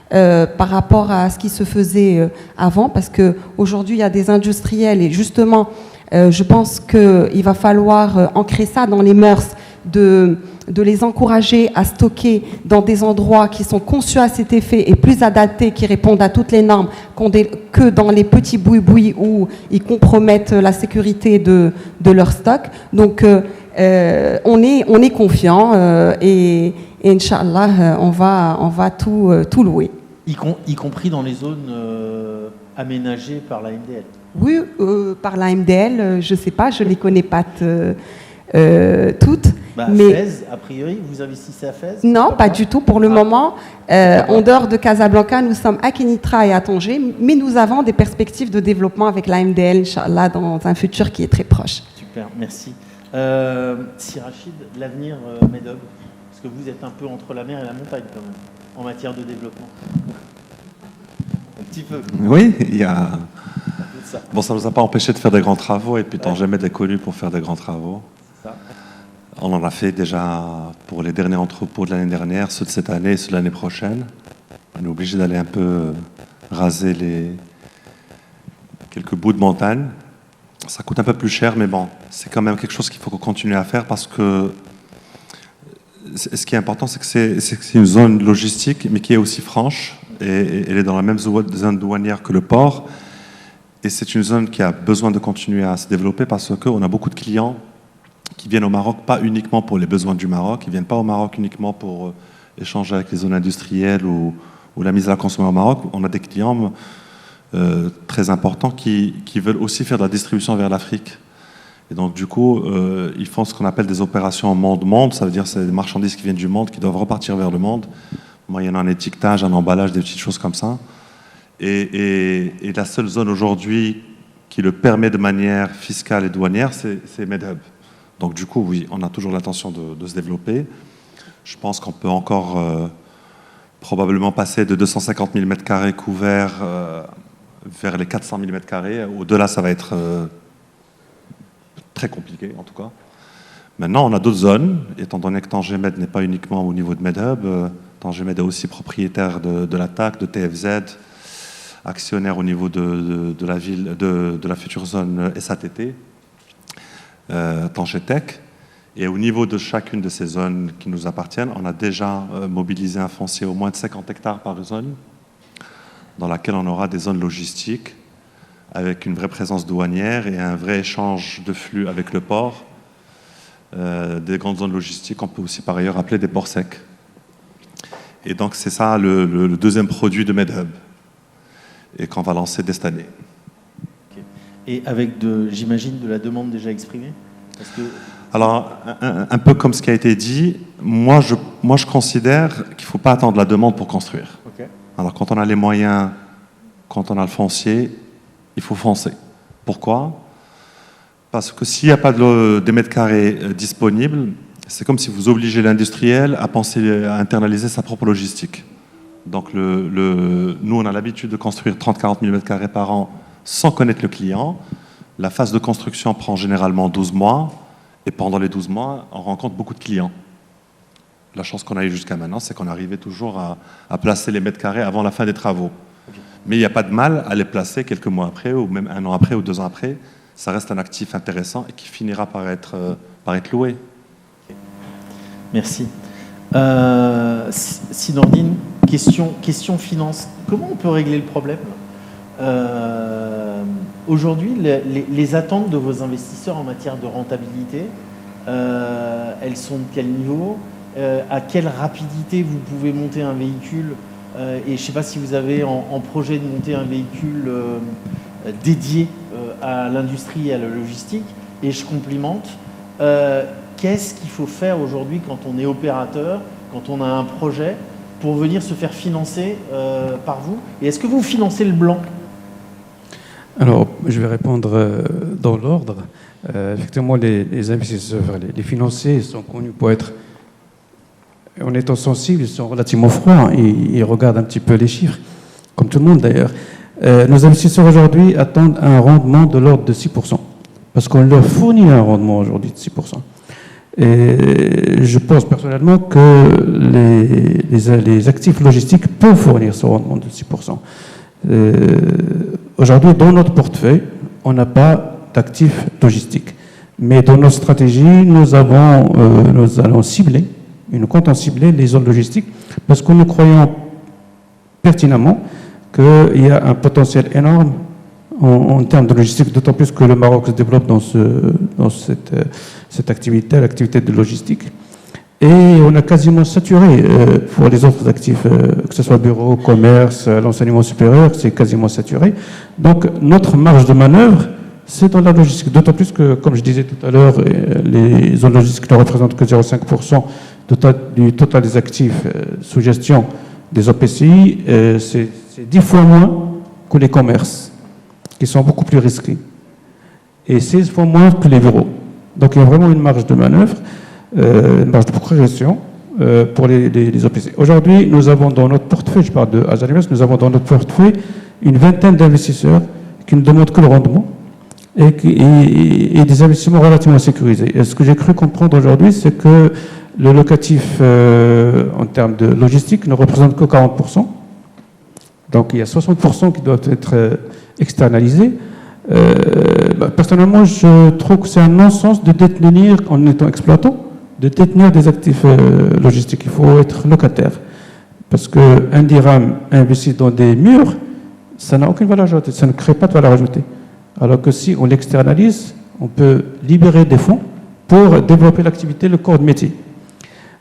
par rapport à ce qui se faisait avant, parce qu'aujourd'hui, il y a des industriels et justement, je pense qu'il va falloir ancrer ça dans les mœurs de les encourager à stocker dans des endroits qui sont conçus à cet effet et plus adaptés, qui répondent à toutes les normes, que dans les petits boui-boui où ils compromettent la sécurité de leur stock. Donc, on est confiant et Inch'Allah, on va tout louer. y compris dans les zones aménagées par la MDL? Oui, par la MDL, je ne sais pas, je ne les connais pas toutes. Mais Fès, a priori, vous investissez à Fès? Non, pas du tout pour le moment. En dehors de Casablanca, nous sommes à Kenitra et à Tanger, mais nous avons des perspectives de développement avec la MDL, Inch'Allah, dans un futur qui est très proche. Super, merci. Si Rachid, l'avenir MEDHub, parce que vous êtes un peu entre la mer et la montagne quand même, en matière de développement. Un petit peu. Oui, il y a... Bon, ça ne nous a pas empêché de faire des grands travaux, et puis Tanger Med est connu pour faire des grands travaux. Ça. On en a fait déjà pour les derniers entrepôts de l'année dernière, ceux de cette année et ceux de l'année prochaine. On est obligé d'aller un peu raser quelques bouts de montagne. Ça coûte un peu plus cher, mais bon, c'est quand même quelque chose qu'il faut continuer à faire parce que ce qui est important, c'est que c'est une zone logistique, mais qui est aussi franche, et elle est dans la même zone douanière que le port. Et c'est une zone qui a besoin de continuer à se développer parce qu'on a beaucoup de clients qui viennent au Maroc, pas uniquement pour les besoins du Maroc, ils ne viennent pas au Maroc uniquement pour échanger avec les zones industrielles ou la mise à la consommation au Maroc. On a des clients très importants qui veulent aussi faire de la distribution vers l'Afrique. Et donc, du coup, ils font ce qu'on appelle des opérations monde-monde. Ça veut dire que c'est des marchandises qui viennent du monde, qui doivent repartir vers le monde, moyennant un étiquetage, un emballage, des petites choses comme ça. Et la seule zone aujourd'hui qui le permet de manière fiscale et douanière, c'est MEDHub. Donc du coup, oui, on a toujours l'intention de se développer. Je pense qu'on peut encore probablement passer de 250 000 m² couverts vers les 400 000 m². Au-delà, ça va être très compliqué, en tout cas. Maintenant, on a d'autres zones, étant donné que Tanger Med n'est pas uniquement au niveau de MEDHub. Tanger Med est aussi propriétaire de la TAC, de TFZ, actionnaire au niveau de la ville, de la future zone SATT, Tanger Tech. Et au niveau de chacune de ces zones qui nous appartiennent, on a déjà mobilisé un foncier au moins de 50 hectares par zone, dans laquelle on aura des zones logistiques avec une vraie présence douanière et un vrai échange de flux avec le port. Des grandes zones logistiques, on peut aussi par ailleurs appeler des ports secs. Et donc c'est ça le deuxième produit de MEDHub, et qu'on va lancer dès cette année. Okay. Et avec, j'imagine, de la demande déjà exprimée? Parce que... Alors, un peu comme ce qui a été dit, moi je considère qu'il ne faut pas attendre la demande pour construire. Okay. Alors, quand on a les moyens, quand on a le foncier, il faut foncer. Pourquoi? Parce que s'il n'y a pas des mètres carrés disponibles, c'est comme si vous obligez l'industriel à penser à internaliser sa propre logistique. Donc nous, on a l'habitude de construire 30-40 000 mètres carrés par an sans connaître le client. La phase de construction prend généralement 12 mois, et pendant les 12 mois, on rencontre beaucoup de clients. La chance qu'on a eue jusqu'à maintenant, c'est qu'on arrivait toujours à placer les mètres carrés avant la fin des travaux. Mais il n'y a pas de mal à les placer quelques mois après, ou même 1 an après, ou 2 ans après. Ça reste un actif intéressant et qui finira par être loué. Merci. Sinordine, question finance. Comment on peut régler le problème ? Aujourd'hui, les attentes de vos investisseurs en matière de rentabilité, elles sont de quel niveau ? À quelle rapidité vous pouvez monter un véhicule ? Et je ne sais pas si vous avez en projet de monter un véhicule dédié à l'industrie et à la logistique. Et je complimente. Qu'est-ce qu'il faut faire aujourd'hui quand on est opérateur, quand on a un projet, pour venir se faire financer par vous ? Et est-ce que vous financez le blanc ? Alors, je vais répondre dans l'ordre. Effectivement, les investisseurs, les financiers sont connus pour être, en étant sensibles, ils sont relativement froids. Ils regardent un petit peu les chiffres, comme tout le monde d'ailleurs. Nos investisseurs aujourd'hui attendent un rendement de l'ordre de 6%, parce qu'on leur fournit un rendement aujourd'hui de 6%. Et je pense personnellement que les actifs logistiques peuvent fournir ce rendement de 6%. Aujourd'hui, dans notre portefeuille, on n'a pas d'actifs logistiques. Mais dans notre stratégie, nous allons cibler, et nous comptons cibler les zones logistiques, parce que nous croyons pertinemment qu'il y a un potentiel énorme en termes de logistique, d'autant plus que le Maroc se développe dans cette activité, l'activité de logistique. Et on a quasiment saturé pour les autres actifs, que ce soit bureau, commerce, l'enseignement supérieur, c'est quasiment saturé. Donc notre marge de manœuvre, c'est dans la logistique. D'autant plus que, comme je disais tout à l'heure, les zones logistiques ne représentent que 0,5% du total des actifs sous gestion des OPCI. C'est 10 fois moins que les commerces, qui sont beaucoup plus risqués, et 16 fois moins que les bureaux. Donc il y a vraiment une marge de manœuvre, une marge de progression pour les OPC. Aujourd'hui, nous avons dans notre portefeuille, je parle de Azalimès, nous avons dans notre portefeuille une vingtaine d'investisseurs qui ne demandent que le rendement et des investissements relativement sécurisés. Et ce que j'ai cru comprendre aujourd'hui, c'est que le locatif en termes de logistique ne représente que 40%. Donc il y a 60% qui doivent être externalisés. Personnellement, je trouve que c'est un non-sens de détenir, en étant exploitant, de détenir des actifs logistiques. Il faut être locataire. Parce qu'un dirham investi dans des murs, ça n'a aucune valeur ajoutée, ça ne crée pas de valeur ajoutée. Alors que si on l'externalise, on peut libérer des fonds pour développer l'activité, le corps de métier.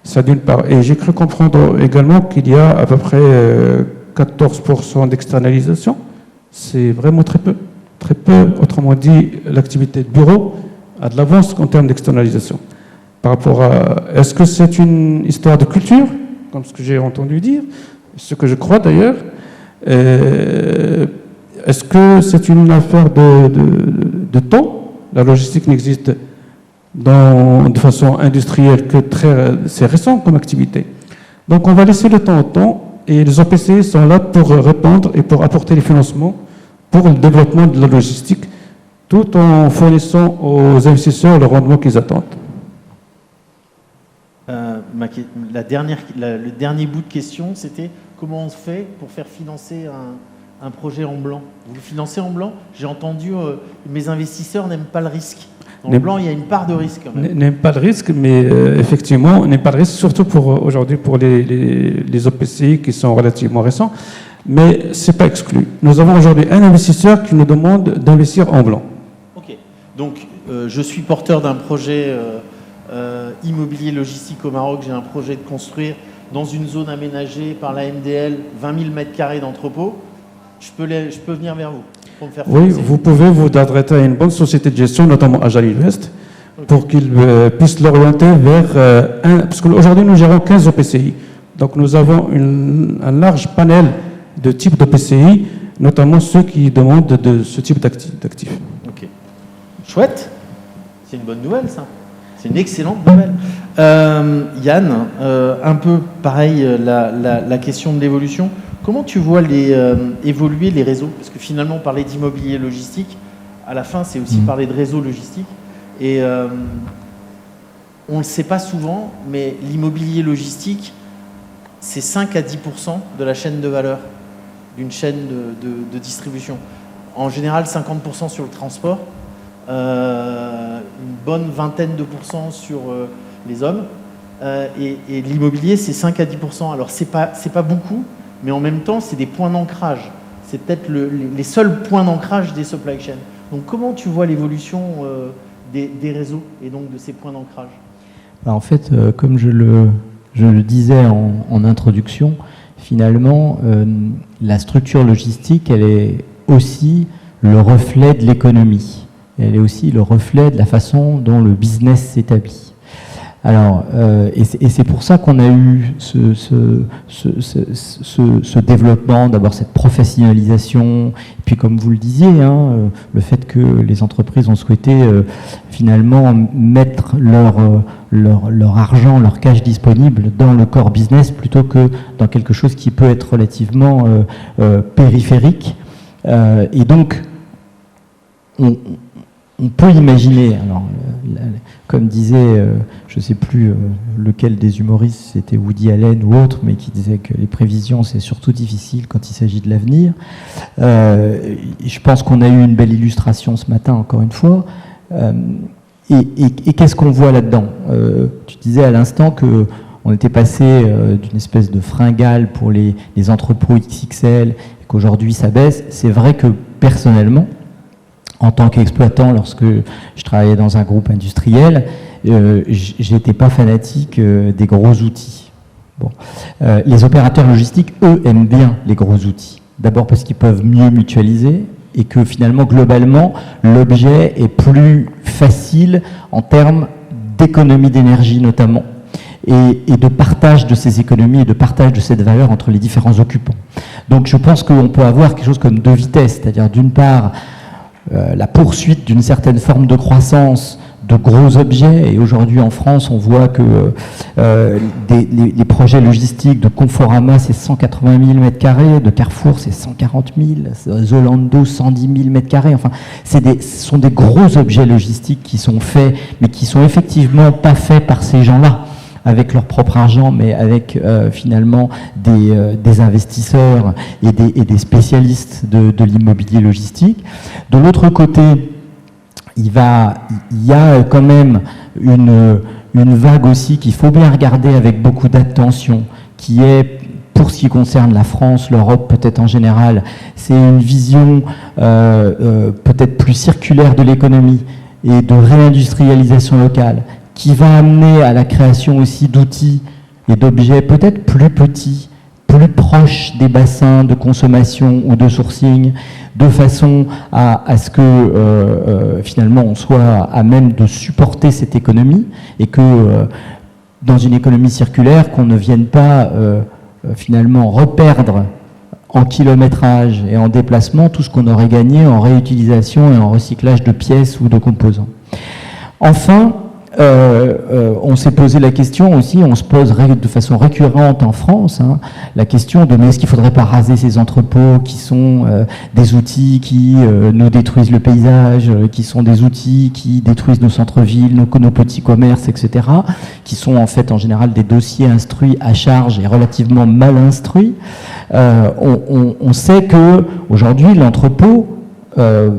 Ça d'une part. Et j'ai cru comprendre également qu'il y a à peu près 14% d'externalisation. C'est vraiment très peu. Très peu, autrement dit, l'activité de bureau a de l'avance en termes d'externalisation. Par rapport à... Est-ce que c'est une histoire de culture, comme ce que j'ai entendu dire, ce que je crois d'ailleurs? Est-ce que c'est une affaire de temps? La logistique n'existe de façon industrielle que c'est récent comme activité. Donc on va laisser le temps au temps, et les OPC sont là pour répondre et pour apporter les financements pour le développement de la logistique, tout en fournissant aux investisseurs le rendement qu'ils attendent. Le dernier bout de question, c'était comment on fait pour faire financer un projet en blanc? Vous le financez en blanc? J'ai entendu mes investisseurs n'aiment pas le risque. Dans le blanc, il y a une part de risque quand même. N'aime pas le risque, mais effectivement, n'aime pas le risque, surtout aujourd'hui pour les OPCI qui sont relativement récents. Mais ce n'est pas exclu. Nous avons aujourd'hui un investisseur qui nous demande d'investir en blanc. Ok. Donc, je suis porteur d'un projet immobilier logistique au Maroc. J'ai un projet de construire dans une zone aménagée par la MDL 20 000 m² d'entrepôt. Je peux venir vers vous pour me faire financer. Oui, vous pouvez vous adresser à une bonne société de gestion, notamment Agile Invest, pour qu'ils puissent l'orienter vers parce qu'aujourd'hui, nous gérons 15 OPCI. Donc, nous avons un large panel de types d'OPCI, notamment ceux qui demandent de ce type d'actifs. Ok. Chouette. C'est une bonne nouvelle, ça. C'est une excellente nouvelle. Yann, un peu pareil, la question de l'évolution. Comment tu vois évoluer les réseaux? Parce que finalement, parler d'immobilier logistique, à la fin, c'est aussi parler de réseau logistique. Et on ne le sait pas souvent, mais l'immobilier logistique, c'est 5 à 10% de la chaîne de valeur d'une chaîne de distribution. En général, 50% sur le transport, une bonne vingtaine de pourcents sur les hommes. Et l'immobilier, c'est 5 à 10%. Alors, c'est pas beaucoup, mais en même temps, c'est des points d'ancrage. C'est peut-être les seuls points d'ancrage des supply chains. Donc, comment tu vois l'évolution des réseaux et donc de ces points d'ancrage? En fait, comme je le disais en introduction, finalement, la structure logistique, elle est aussi le reflet de l'économie. Elle est aussi le reflet de la façon dont le business s'établit. Alors, et c'est pour ça qu'on a eu ce développement, d'abord cette professionnalisation, et puis comme vous le disiez, le fait que les entreprises ont souhaité finalement mettre leur argent, leur cash disponible dans le core business plutôt que dans quelque chose qui peut être relativement périphérique. Et donc, on peut imaginer, alors, comme disait, je ne sais plus lequel des humoristes, c'était Woody Allen ou autre, mais qui disait que les prévisions, c'est surtout difficile quand il s'agit de l'avenir. Je pense qu'on a eu une belle illustration ce matin, encore une fois. Et qu'est-ce qu'on voit là-dedans? Tu disais à l'instant qu'on était passé d'une espèce de fringale pour les entrepôts XXL, et qu'aujourd'hui ça baisse. C'est vrai que personnellement, en tant qu'exploitant, lorsque je travaillais dans un groupe industriel, j'étais pas fanatique des gros outils. Bon. Les opérateurs logistiques, eux, aiment bien les gros outils. D'abord parce qu'ils peuvent mieux mutualiser et que finalement, globalement, l'objet est plus facile en termes d'économie d'énergie notamment et de partage de ces économies et de partage de cette valeur entre les différents occupants. Donc je pense qu'on peut avoir quelque chose comme deux vitesses, c'est-à-dire d'une part, la poursuite d'une certaine forme de croissance de gros objets, et aujourd'hui en France on voit que les projets logistiques de Conforama c'est 180 000 m², de Carrefour c'est 140 000, Zolando 110 000 m², enfin ce sont des gros objets logistiques qui sont faits, mais qui sont effectivement pas faits par ces gens-là avec leur propre argent, mais avec finalement des investisseurs et des spécialistes de l'immobilier logistique. De l'autre côté, il y a quand même une vague aussi qu'il faut bien regarder avec beaucoup d'attention, qui est, pour ce qui concerne la France, l'Europe peut-être en général, c'est une vision peut-être plus circulaire de l'économie et de réindustrialisation locale, qui va amener à la création aussi d'outils et d'objets peut-être plus petits, plus proches des bassins de consommation ou de sourcing, de façon à ce que finalement on soit à même de supporter cette économie et que dans une économie circulaire, qu'on ne vienne pas finalement reperdre en kilométrage et en déplacement tout ce qu'on aurait gagné en réutilisation et en recyclage de pièces ou de composants. Enfin, on s'est posé la question aussi, on se pose de façon récurrente en France, la question de mais est-ce qu'il ne faudrait pas raser ces entrepôts qui sont des outils qui nous détruisent le paysage, qui sont des outils qui détruisent nos centres-villes, nos petits commerces, etc., qui sont en fait en général des dossiers instruits à charge et relativement mal instruits. On sait que aujourd'hui l'entrepôt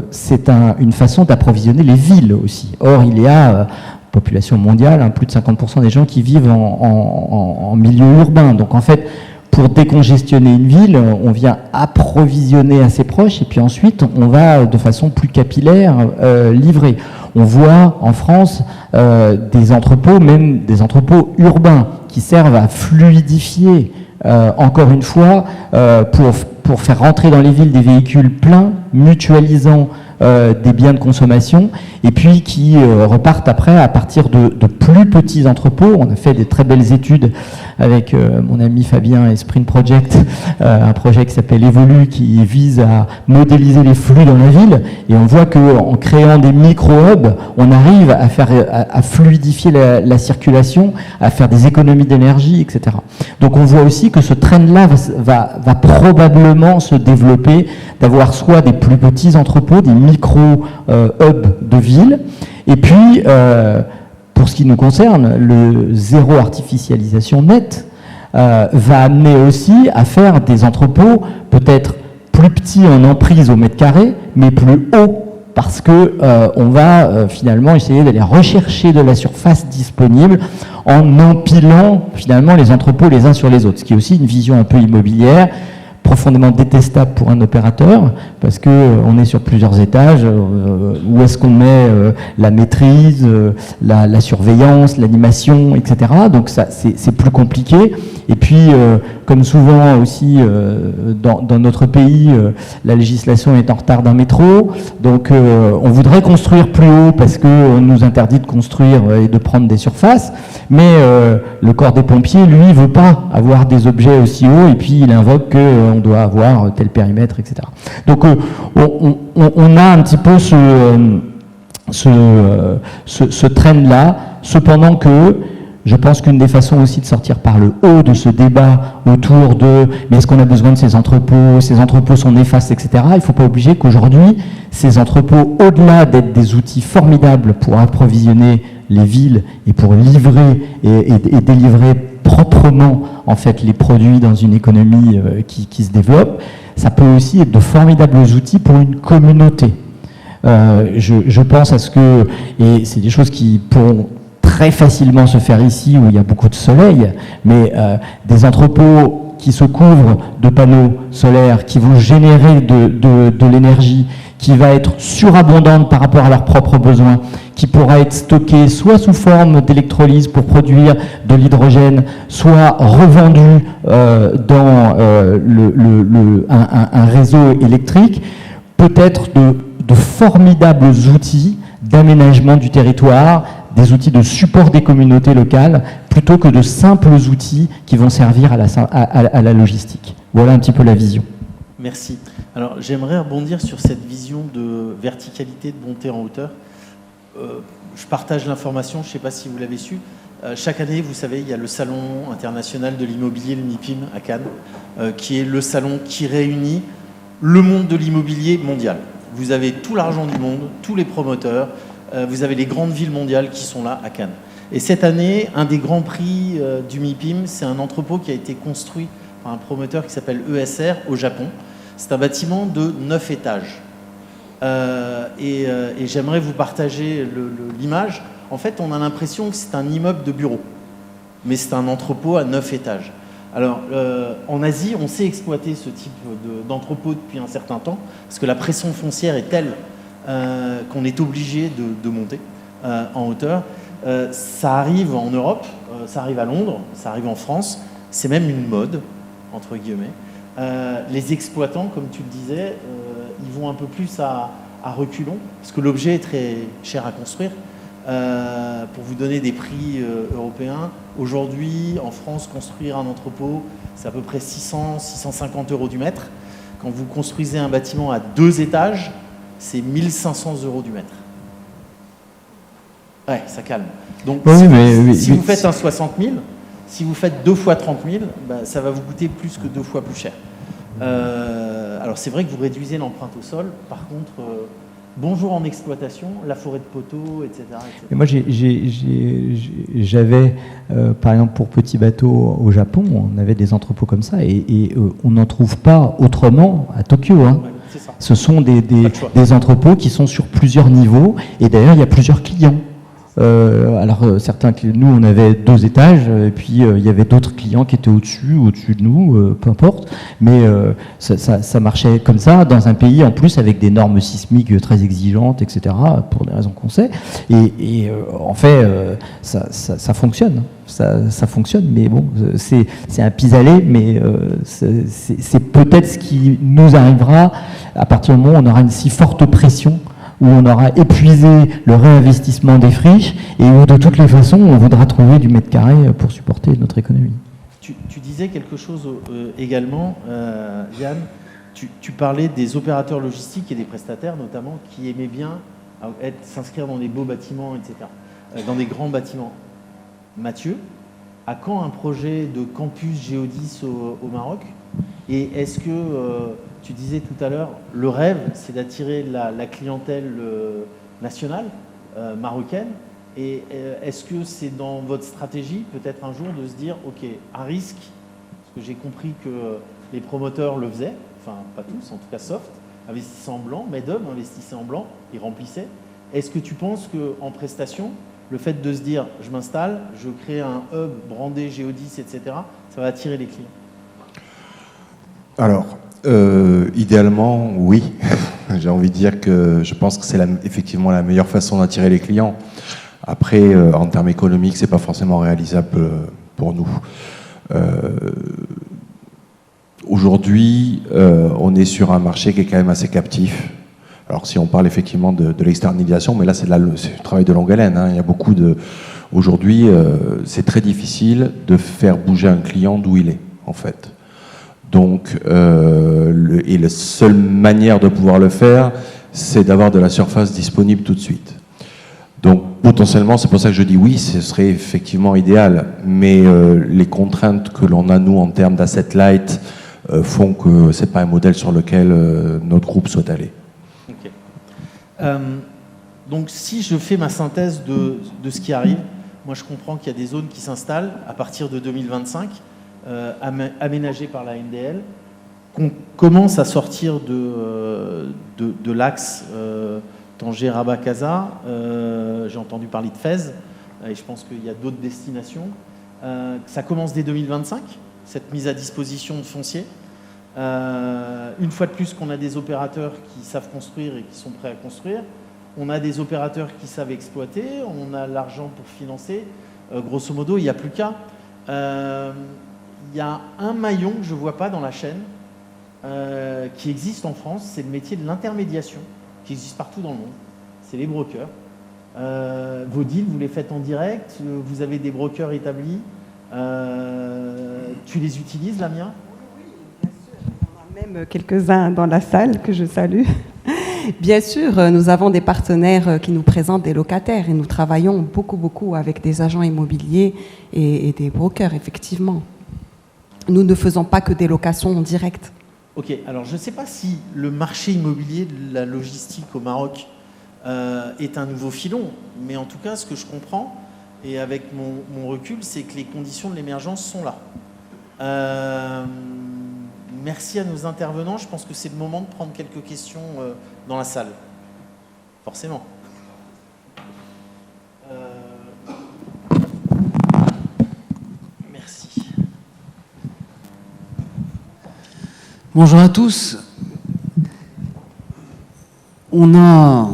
c'est une façon d'approvisionner les villes aussi. Or il y a population mondiale, plus de 50% des gens qui vivent en milieu urbain. Donc en fait, pour décongestionner une ville, on vient approvisionner à ses proches et puis ensuite on va de façon plus capillaire livrer. On voit en France des entrepôts, même des entrepôts urbains qui servent à fluidifier encore une fois pour faire rentrer dans les villes des véhicules pleins, mutualisant des biens de consommation, et puis qui repartent après à partir de plus petits entrepôts. On a fait des très belles études avec mon ami Fabien et Sprint Project, un projet qui s'appelle Evolu, qui vise à modéliser les flux dans la ville, et on voit qu'en créant des micro-hubs, on arrive à fluidifier la circulation, à faire des économies d'énergie, etc. Donc on voit aussi que ce trend-là va probablement se développer, d'avoir soit des plus petits entrepôts, des micro-hubs de ville, et puis pour ce qui nous concerne, le zéro artificialisation net va amener aussi à faire des entrepôts peut-être plus petits en emprise au mètre carré, mais plus hauts, parce que on va finalement essayer d'aller rechercher de la surface disponible en empilant finalement les entrepôts les uns sur les autres, ce qui est aussi une vision un peu immobilière, profondément détestable pour un opérateur, parce que on est sur plusieurs étages, où est-ce qu'on met la maîtrise, la surveillance, l'animation, etc. Donc ça, c'est plus compliqué. Et puis, comme souvent aussi dans notre pays, la législation est en retard d'un métro, donc on voudrait construire plus haut parce qu'on nous interdit de construire et de prendre des surfaces, mais le corps des pompiers, lui, veut pas avoir des objets aussi hauts, et puis il invoque qu'on doit avoir tel périmètre, etc. Donc on a un petit peu ce trend-là, cependant que je pense qu'une des façons aussi de sortir par le haut de ce débat autour de mais est-ce qu'on a besoin de ces entrepôts sont néfastes, etc. Il ne faut pas oublier qu'aujourd'hui, ces entrepôts, au-delà d'être des outils formidables pour approvisionner les villes et pour livrer et délivrer proprement en fait les produits dans une économie qui se développe, ça peut aussi être de formidables outils pour une communauté. Je pense à ce que, et c'est des choses qui pourront très facilement se faire ici où il y a beaucoup de soleil, mais des entrepôts qui se couvrent de panneaux solaires, qui vont générer de l'énergie, qui va être surabondante par rapport à leurs propres besoins, qui pourra être stockée soit sous forme d'électrolyse pour produire de l'hydrogène, soit revendue dans un réseau électrique, peut être de formidables outils d'aménagement du territoire, des outils de support des communautés locales, plutôt que de simples outils qui vont servir à la logistique. Voilà un petit peu la vision. Merci. Alors, j'aimerais rebondir sur cette vision de verticalité, de montée en hauteur. Je partage l'information, je ne sais pas si vous l'avez su. Chaque année, vous savez, il y a le Salon international de l'immobilier, le MIPIM, à Cannes, qui est le salon qui réunit le monde de l'immobilier mondial. Vous avez tout l'argent du monde, tous les promoteurs, vous avez les grandes villes mondiales qui sont là à Cannes. Et cette année, un des grands prix du MIPIM, c'est un entrepôt qui a été construit par un promoteur qui s'appelle ESR au Japon. C'est un bâtiment de 9 étages. Et j'aimerais vous partager l'image. En fait, on a l'impression que c'est un immeuble de bureau, mais c'est un entrepôt à 9 étages. Alors, en Asie, on sait exploiter ce type d'entrepôt depuis un certain temps, parce que la pression foncière est telle qu'on est obligé de monter en hauteur. Ça arrive en Europe, ça arrive à Londres, ça arrive en France, c'est même une mode, entre guillemets. Les exploitants, comme tu le disais, ils vont un peu plus à reculons, parce que l'objet est très cher à construire. Pour vous donner des prix européens, aujourd'hui, en France, construire un entrepôt, c'est à peu près 600-650 € du mètre. Quand vous construisez un bâtiment à 2 étages, c'est 1500 € du mètre. Ouais, ça calme. Donc, si vous faites un 60 000, si vous faites 2 fois 30 000, bah, ça va vous coûter plus que 2 fois plus cher. Alors, c'est vrai que vous réduisez l'empreinte au sol. Par contre, bonjour en exploitation, la forêt de poteaux, etc. Et moi, j'avais, par exemple, pour Petit Bateau au Japon, on avait des entrepôts comme ça, et on n'en trouve pas autrement à Tokyo. Hein. Ouais, c'est ça. Ce sont des entrepôts qui sont sur plusieurs niveaux, et d'ailleurs, il y a plusieurs clients. Certains, nous on avait 2 étages, et puis il y avait d'autres clients qui étaient au-dessus de nous, peu importe, mais ça marchait comme ça dans un pays en plus avec des normes sismiques très exigeantes, etc., pour des raisons qu'on sait, et en fait ça fonctionne, ça fonctionne, mais bon, c'est un pis-aller, mais c'est peut-être ce qui nous arrivera à partir du moment où on aura une si forte pression où on aura épuisé le réinvestissement des friches et où de toutes les façons on voudra trouver du mètre carré pour supporter notre économie. Tu disais quelque chose également, Yann, tu parlais des opérateurs logistiques et des prestataires notamment qui aimaient bien s'inscrire dans des beaux bâtiments, etc., dans des grands bâtiments. Mathieu, à quand un projet de campus Géodis au Maroc? Et est-ce que, tu disais tout à l'heure, le rêve, c'est d'attirer la clientèle nationale, marocaine, et est-ce que c'est dans votre stratégie, peut-être un jour, de se dire, OK, à risque, parce que j'ai compris que les promoteurs le faisaient, enfin pas tous, en tout cas Soft, investissaient en blanc, Medhub investissait en blanc, ils remplissaient. Est-ce que tu penses qu'en prestation, le fait de se dire, je m'installe, je crée un hub brandé Géodis, etc., ça va attirer les clients? Alors, idéalement, oui. J'ai envie de dire que je pense que c'est effectivement la meilleure façon d'attirer les clients. Après, en termes économiques, c'est pas forcément réalisable pour nous. Aujourd'hui, on est sur un marché qui est quand même assez captif. Alors, si on parle effectivement de l'externalisation, mais là, c'est le travail de longue haleine, hein. Il y a beaucoup de... Aujourd'hui, c'est très difficile de faire bouger un client d'où il est, en fait. Donc, et la seule manière de pouvoir le faire, c'est d'avoir de la surface disponible tout de suite. Donc, potentiellement, c'est pour ça que je dis oui, ce serait effectivement idéal. Mais les contraintes que l'on a, nous, en termes d'asset light, font que ce n'est pas un modèle sur lequel notre groupe souhaite aller. Okay. Donc, si je fais ma synthèse de ce qui arrive, moi, je comprends qu'il y a des zones qui s'installent à partir de 2025, aménagées par la NDL, qu'on commence à sortir de l'axe Tanger-Rabat-Casa. J'ai entendu parler de Fès, et je pense qu'il y a d'autres destinations. Ça commence dès 2025, cette mise à disposition de foncier. Une fois de plus qu'on a des opérateurs qui savent construire et qui sont prêts à construire, on a des opérateurs qui savent exploiter, on a l'argent pour financer. Grosso modo, il n'y a plus qu'à. Il y a un maillon que je ne vois pas dans la chaîne qui existe en France, c'est le métier de l'intermédiation, qui existe partout dans le monde. C'est les brokers. Vos deals, vous les faites en direct, vous avez des brokers établis. Tu les utilises, Lamia? Oui, bien sûr. On a même quelques-uns dans la salle que je salue. Bien sûr, nous avons des partenaires qui nous présentent des locataires et nous travaillons beaucoup avec des agents immobiliers et des brokers, effectivement. Nous ne faisons pas que des locations en direct. Ok, alors je ne sais pas si le marché immobilier de la logistique au Maroc est un nouveau filon, mais en tout cas, ce que je comprends, et avec mon recul, c'est que les conditions de l'émergence sont là. Merci à nos intervenants. Je pense que c'est le moment de prendre quelques questions dans la salle. Forcément. Merci. Bonjour à tous. On a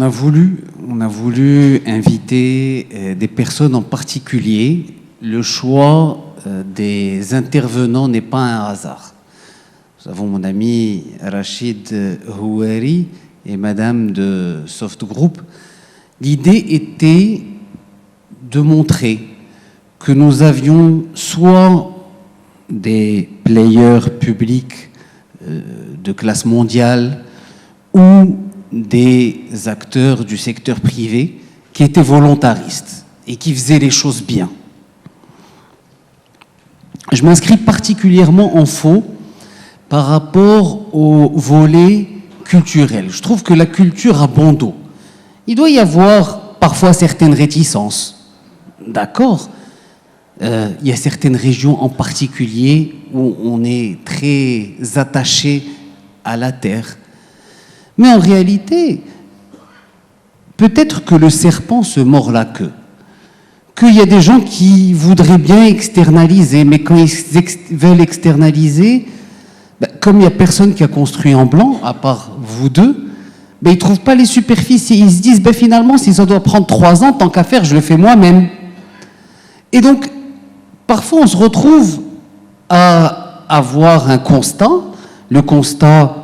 voulu inviter des personnes en particulier. Le choix des intervenants n'est pas un hasard. Nous avons mon ami Rachid Houari et Madame de Soft Group. L'idée était de montrer que nous avions soit des players publics de classe mondiale ou des acteurs du secteur privé qui étaient volontaristes et qui faisaient les choses bien. Je m'inscris particulièrement en faux par rapport au volet culturel. Je trouve que la culture a bon dos. Il doit y avoir parfois certaines réticences. D'accord. Il y a certaines régions en particulier où on est très attaché à la terre. Mais en réalité, peut-être que le serpent se mord la queue. Qu'il y a des gens qui voudraient bien externaliser, mais quand ils veulent externaliser, comme il n'y a personne qui a construit en blanc, à part vous deux, ils ne trouvent pas les superficies. Ils se disent, finalement, si ça doit prendre 3 ans, tant qu'à faire, je le fais moi-même. Et donc, parfois, on se retrouve à avoir un constat. Le constat,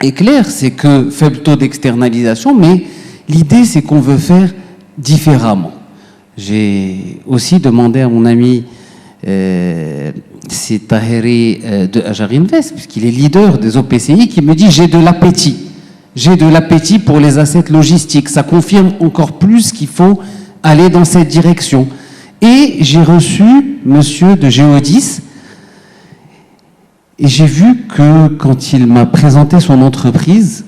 est clair, c'est que faible taux d'externalisation, mais l'idée, c'est qu'on veut faire différemment. J'ai aussi demandé à mon ami c'est Taheri de Ajar Invest, puisqu'il est leader des OPCI, qui me dit j'ai de l'appétit. J'ai de l'appétit pour les assets logistiques. Ça confirme encore plus qu'il faut aller dans cette direction. Et j'ai reçu monsieur de Géodis, et j'ai vu que quand il m'a présenté son entreprise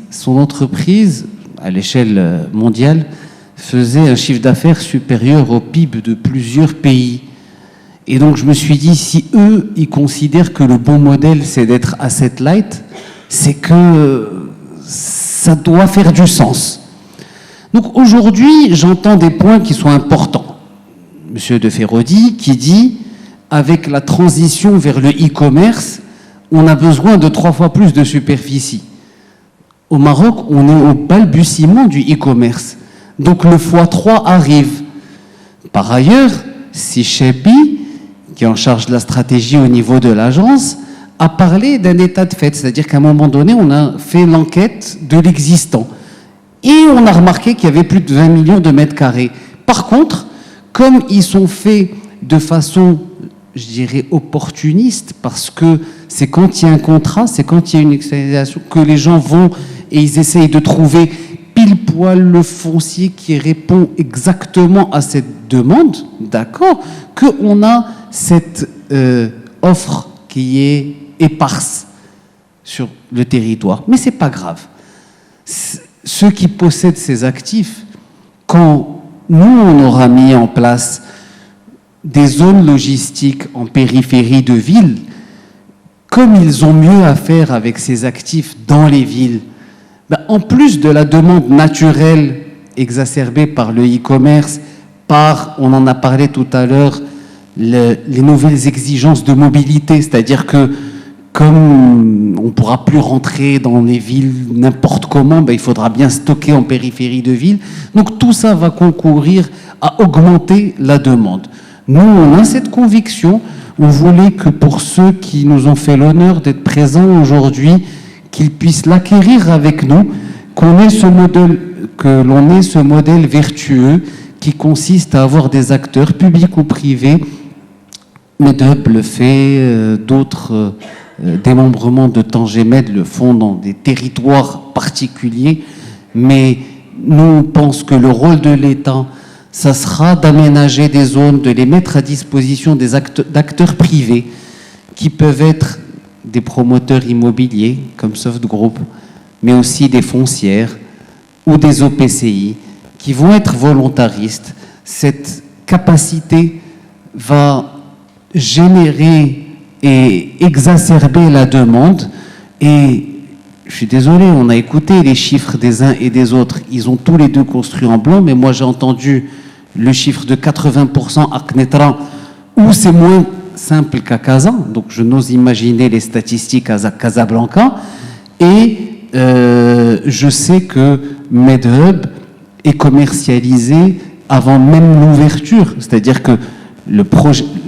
à l'échelle mondiale faisait un chiffre d'affaires supérieur au PIB de plusieurs pays. Et donc je me suis dit, si eux, ils considèrent que le bon modèle, c'est d'être asset light, c'est que ça doit faire du sens. Donc aujourd'hui, j'entends des points qui sont importants. Monsieur de Ferrodi qui dit, avec la transition vers le e-commerce, on a besoin de 3 fois plus de superficie. Au Maroc, on est au balbutiement du e-commerce. Donc le x3 arrive. Par ailleurs, si Chepi, qui est en charge de la stratégie au niveau de l'agence, a parlé d'un état de fait. C'est-à-dire qu'à un moment donné, on a fait l'enquête de l'existant. Et on a remarqué qu'il y avait plus de 20 millions de mètres carrés. Par contre, comme ils sont faits de façon, je dirais, opportuniste, parce que c'est quand il y a un contrat, c'est quand il y a une externalisation que les gens vont et ils essayent de trouver pile poil le foncier qui répond exactement à cette demande, d'accord, qu'on a cette offre qui est éparse sur le territoire. Mais c'est pas grave. Ceux qui possèdent ces actifs, quand nous, on aura mis en place des zones logistiques en périphérie de ville, comme ils ont mieux à faire avec ces actifs dans les villes, en plus de la demande naturelle exacerbée par le e-commerce, par, on en a parlé tout à l'heure, les nouvelles exigences de mobilité, c'est-à-dire que comme on ne pourra plus rentrer dans les villes n'importe comment, il faudra bien stocker en périphérie de ville. Donc tout ça va concourir à augmenter la demande. Nous, on a cette conviction. On voulait que pour ceux qui nous ont fait l'honneur d'être présents aujourd'hui, qu'ils puissent l'acquérir avec nous, que l'on ait ce modèle vertueux qui consiste à avoir des acteurs publics ou privés. MEDUP le fait, d'autres démembrements de Tangemed le font dans des territoires particuliers, mais nous, on pense que le rôle de l'État, ça sera d'aménager des zones, de les mettre à disposition d'acteurs privés qui peuvent être des promoteurs immobiliers comme Soft Group, mais aussi des foncières ou des OPCI qui vont être volontaristes. Cette capacité va générer et exacerber la demande. Et je suis désolé, on a écouté les chiffres des uns et des autres. Ils ont tous les deux construit en blanc, mais moi j'ai entendu le chiffre de 80% à Knetra, où c'est moins simple qu'à Casa. Donc je n'ose imaginer les statistiques à Casablanca. Et je sais que MedHub est commercialisé avant même l'ouverture. C'est-à-dire que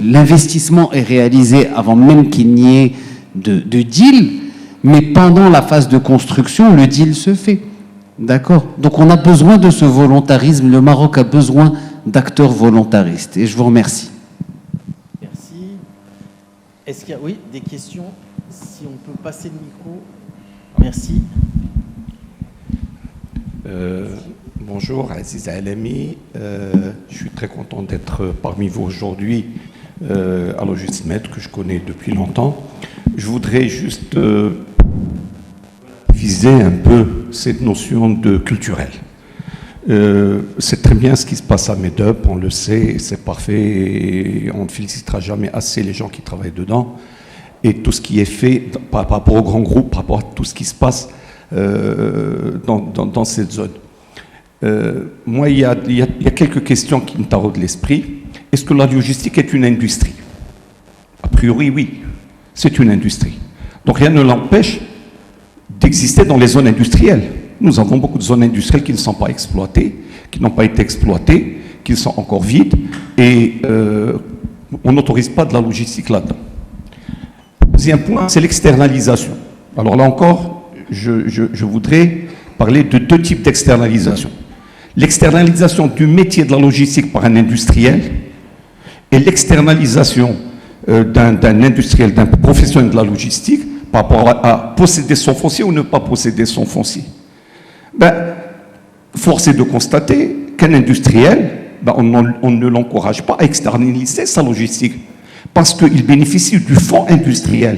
l'investissement est réalisé avant même qu'il n'y ait de deal, mais pendant la phase de construction, le deal se fait. D'accord ? Donc on a besoin de ce volontarisme. Le Maroc a besoin d'acteurs volontaristes. Et je vous remercie. Merci. Est-ce qu'il y a, oui, des questions? Si on peut passer le micro. Merci. Bonjour, Aziz Alami. Je suis très content d'être parmi vous aujourd'hui à Logismed, que je connais depuis longtemps. Je voudrais juste viser un peu cette notion de culturel. C'est très bien ce qui se passe à MEDUP, on le sait, c'est parfait, et on ne félicitera jamais assez les gens qui travaillent dedans, et tout ce qui est fait par rapport au grand groupe, par rapport à tout ce qui se passe dans cette zone. Moi, il y a quelques questions qui me taraudent l'esprit. Est-ce que la logistique est une industrie? A priori, oui, c'est une industrie. Donc rien ne l'empêche d'exister dans les zones industrielles. Nous avons beaucoup de zones industrielles qui ne sont pas exploitées, qui n'ont pas été exploitées, qui sont encore vides, et on n'autorise pas de la logistique là-dedans. Deuxième point, c'est l'externalisation. Alors là encore, je voudrais parler de deux types d'externalisation. L'externalisation du métier de la logistique par un industriel et l'externalisation d'un industriel, d'un professionnel de la logistique par rapport à posséder son foncier ou ne pas posséder son foncier. Force est de constater qu'un industriel, on ne l'encourage pas à externaliser sa logistique parce qu'il bénéficie du fonds industriel.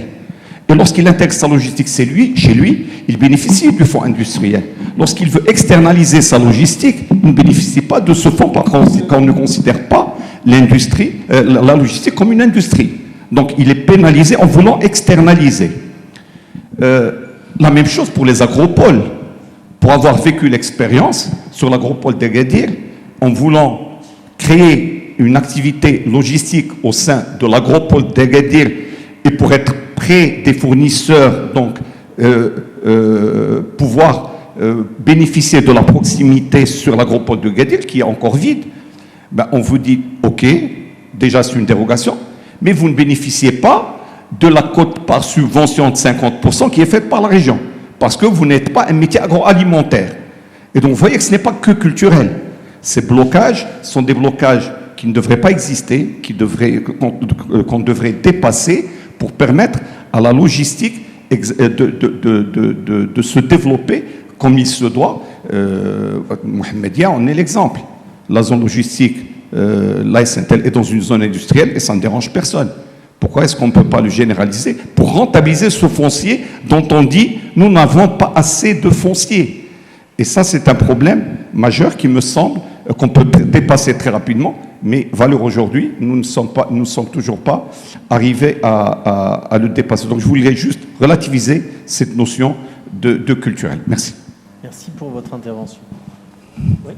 Et lorsqu'il intègre sa logistique chez lui, il bénéficie du fonds industriel. Lorsqu'il veut externaliser sa logistique, il ne bénéficie pas de ce fonds parce qu'on ne considère pas l'industrie, la logistique comme une industrie. Donc il est pénalisé en voulant externaliser. La même chose pour les agropoles. Pour avoir vécu l'expérience sur l'agropole d'Agadir, en voulant créer une activité logistique au sein de l'agropole d'Agadir et pour être près des fournisseurs, donc pouvoir bénéficier de la proximité sur l'agropole de Gadir, qui est encore vide, on vous dit, OK, déjà c'est une dérogation, mais vous ne bénéficiez pas de la cote par subvention de 50% qui est faite par la région, parce que vous n'êtes pas un métier agroalimentaire. Et donc vous voyez que ce n'est pas que culturel. Ces blocages sont des blocages qui ne devraient pas exister, qu'on devrait dépasser pour permettre à la logistique de se développer comme il se doit. Mohamedia en est l'exemple. La zone logistique, l'ASNTL est dans une zone industrielle et ça ne dérange personne. Pourquoi est-ce qu'on ne peut pas le généraliser pour rentabiliser ce foncier dont on dit nous n'avons pas assez de foncier? Et ça, c'est un problème majeur qui me semble qu'on peut dépasser très rapidement. Mais valeur aujourd'hui, nous ne sommes toujours pas arrivés à le dépasser. Donc je voulais juste relativiser cette notion de culturel. Merci. Merci pour votre intervention. Oui.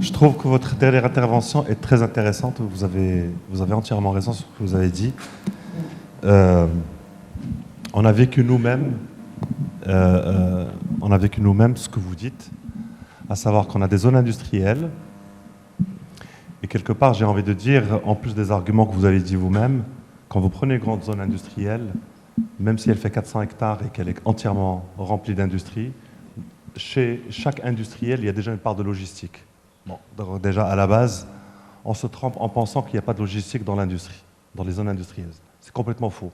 Je trouve que votre dernière intervention est très intéressante. Vous avez entièrement raison sur ce que vous avez dit. On a vécu nous-mêmes ce que vous dites, à savoir qu'on a des zones industrielles. Et quelque part, j'ai envie de dire, en plus des arguments que vous avez dit vous-même, quand vous prenez une grande zone industrielle, même si elle fait 400 hectares et qu'elle est entièrement remplie d'industrie, chez chaque industriel, il y a déjà une part de logistique. Bon, donc déjà, à la base, on se trompe en pensant qu'il n'y a pas de logistique dans l'industrie, dans les zones industrielles. C'est complètement faux.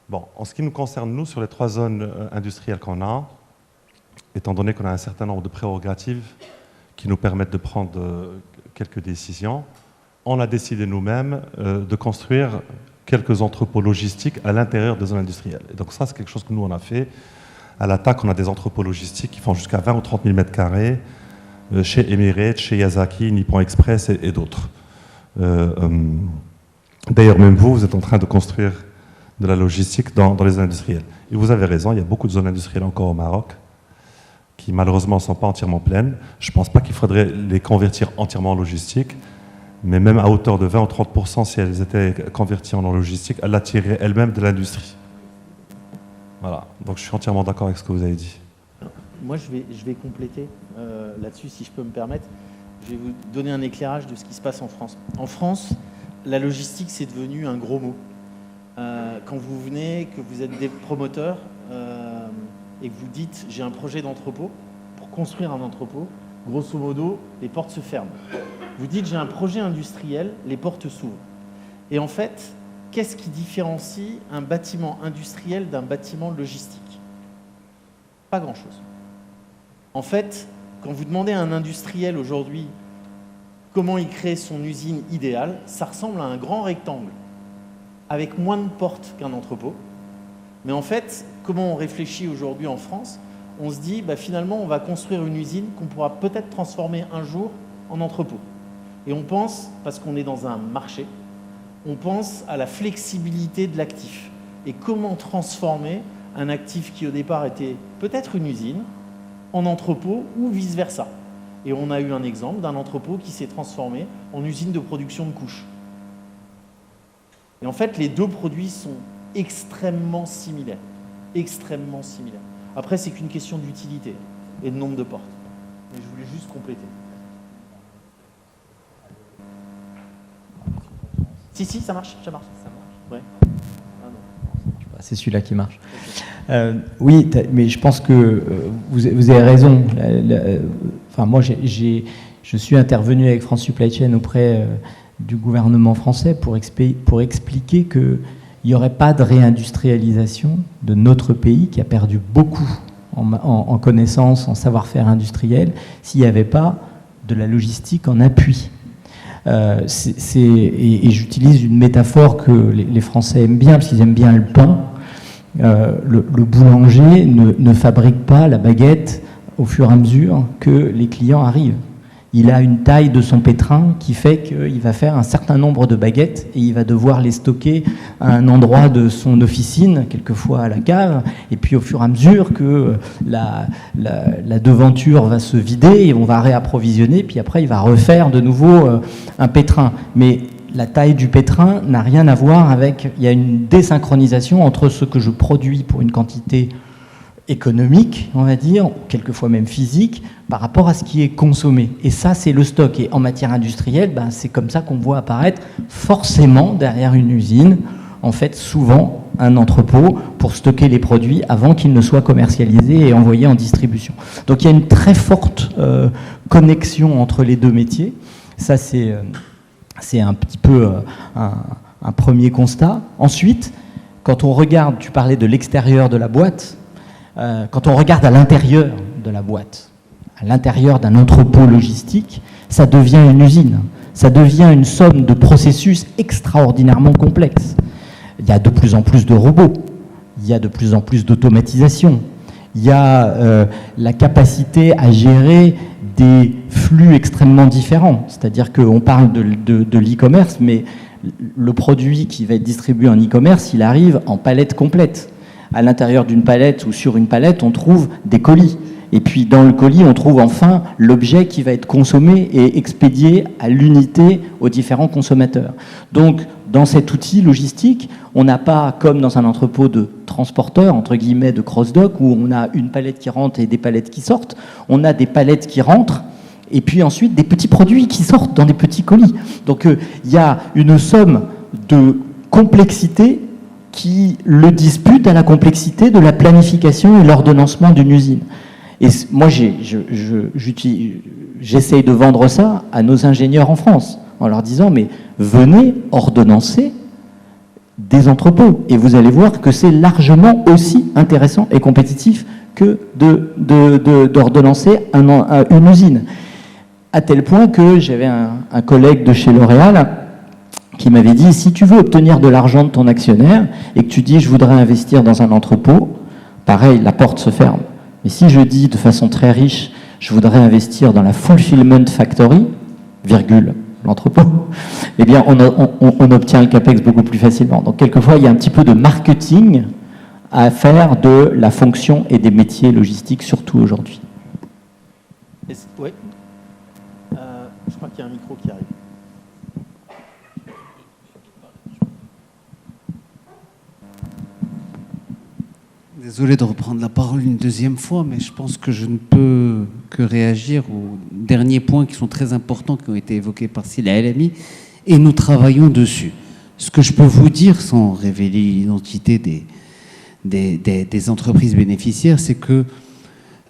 Bon, en ce qui nous concerne, nous, sur les 3 zones industrielles qu'on a, étant donné qu'on a un certain nombre de prérogatives qui nous permettent de prendre quelques décisions, on a décidé nous-mêmes de construire quelques entrepôts logistiques à l'intérieur des zones industrielles. Et donc ça, c'est quelque chose que nous, on a fait. À l'attaque, on a des entrepôts logistiques qui font jusqu'à 20 ou 30 000 m², chez Emirates, chez Yazaki, Nippon Express et d'autres. D'ailleurs, même vous êtes en train de construire de la logistique dans les zones industrielles. Et vous avez raison, il y a beaucoup de zones industrielles encore au Maroc qui malheureusement ne sont pas entièrement pleines. Je ne pense pas qu'il faudrait les convertir entièrement en logistique, mais même à hauteur de 20 ou 30%, si elles étaient converties en logistique, elles attireraient elles-mêmes de l'industrie. Voilà, donc je suis entièrement d'accord avec ce que vous avez dit. Moi, je vais compléter là-dessus, si je peux me permettre. Je vais vous donner un éclairage de ce qui se passe en France. En France, la logistique, c'est devenu un gros mot. Quand vous venez, que vous êtes des promoteurs et que vous dites « j'ai un projet d'entrepôt », pour construire un entrepôt, grosso modo, les portes se ferment. Vous dites « j'ai un projet industriel », les portes s'ouvrent. Et en fait, qu'est-ce qui différencie un bâtiment industriel d'un bâtiment logistique? Pas grand-chose. En fait, quand vous demandez à un industriel aujourd'hui comment il crée son usine idéale, ça ressemble à un grand rectangle avec moins de portes qu'un entrepôt. Mais en fait, comment on réfléchit aujourd'hui en France? On se dit, finalement, on va construire une usine qu'on pourra peut-être transformer un jour en entrepôt. Et on pense, parce qu'on est dans un marché, on pense à la flexibilité de l'actif. Et comment transformer un actif qui au départ était peut-être une usine en entrepôt ou vice-versa. Et on a eu un exemple d'un entrepôt qui s'est transformé en usine de production de couches. Et en fait, les deux produits sont extrêmement similaires. Extrêmement similaires. Après, c'est qu'une question d'utilité et de nombre de portes. Mais je voulais juste compléter. Si, ça marche. Ouais. Ah non. C'est celui-là qui marche. Oui, mais je pense que vous avez raison. Moi, je suis intervenu avec France Supply Chain auprès du gouvernement français pour expliquer qu'il n'y aurait pas de réindustrialisation de notre pays qui a perdu beaucoup en connaissances, en savoir-faire industriel, s'il n'y avait pas de la logistique en appui. Et j'utilise une métaphore que les Français aiment bien, parce qu'ils aiment bien le pain. Le boulanger ne fabrique pas la baguette au fur et à mesure que les clients arrivent. Il a une taille de son pétrin qui fait qu'il va faire un certain nombre de baguettes et il va devoir les stocker à un endroit de son officine, quelquefois à la cave, et puis au fur et à mesure que la devanture va se vider et on va réapprovisionner, puis après il va refaire de nouveau un pétrin. Mais la taille du pétrin n'a rien à voir avec... Il y a une désynchronisation entre ce que je produis pour une quantité économique, on va dire, quelquefois même physique, par rapport à ce qui est consommé. Et ça, c'est le stock. Et en matière industrielle, c'est comme ça qu'on voit apparaître forcément derrière une usine, en fait, souvent un entrepôt pour stocker les produits avant qu'ils ne soient commercialisés et envoyés en distribution. Donc il y a une très forte connexion entre les deux métiers. Ça, c'est un petit peu un premier constat. Ensuite, quand on regarde, tu parlais de l'extérieur de la boîte, quand on regarde à l'intérieur de la boîte, à l'intérieur d'un entrepôt logistique, ça devient une usine. Ça devient une somme de processus extraordinairement complexes. Il y a de plus en plus de robots, il y a de plus en plus d'automatisation, il y a la capacité à gérer des flux extrêmement différents. C'est-à-dire qu'on parle de l'e-commerce, mais le produit qui va être distribué en e-commerce, il arrive en palette complète. À l'intérieur d'une palette ou sur une palette, on trouve des colis. Et puis dans le colis, on trouve enfin l'objet qui va être consommé et expédié à l'unité aux différents consommateurs. Donc, dans cet outil logistique, on n'a pas, comme dans un entrepôt de transporteur, entre guillemets, de cross-dock, où on a une palette qui rentre et des palettes qui sortent. On a des palettes qui rentrent et puis ensuite des petits produits qui sortent dans des petits colis. Donc, il y a une somme de complexité qui le dispute à la complexité de la planification et l'ordonnancement d'une usine. Et moi, j'essaye de vendre ça à nos ingénieurs en France, en leur disant, mais venez ordonnancer des entrepôts. Et vous allez voir que c'est largement aussi intéressant et compétitif que d'ordonnancer une usine. À tel point que j'avais un collègue de chez L'Oréal qui m'avait dit, si tu veux obtenir de l'argent de ton actionnaire et que tu dis, je voudrais investir dans un entrepôt, pareil, la porte se ferme. Mais si je dis de façon très riche, je voudrais investir dans la fulfillment factory, virgule, l'entrepôt, eh bien, on obtient le CAPEX beaucoup plus facilement. Donc, quelquefois, il y a un petit peu de marketing à faire de la fonction et des métiers logistiques, surtout aujourd'hui. Oui. Je crois qu'il y a un micro qui arrive. Désolé de reprendre la parole une deuxième fois, mais je pense que je ne peux que réagir aux derniers points qui sont très importants, qui ont été évoqués par la LMI, et nous travaillons dessus. Ce que je peux vous dire, sans révéler l'identité des entreprises bénéficiaires, c'est que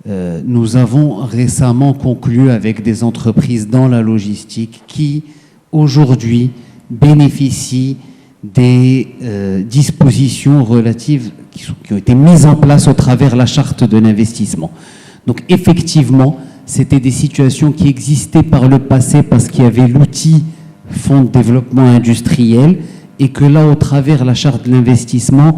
nous avons récemment conclu avec des entreprises dans la logistique qui, aujourd'hui, bénéficient des dispositions relatives qui ont été mises en place au travers de la charte de l'investissement. Donc effectivement, c'était des situations qui existaient par le passé parce qu'il y avait l'outil Fonds de développement industriel et que là, au travers de la charte de l'investissement,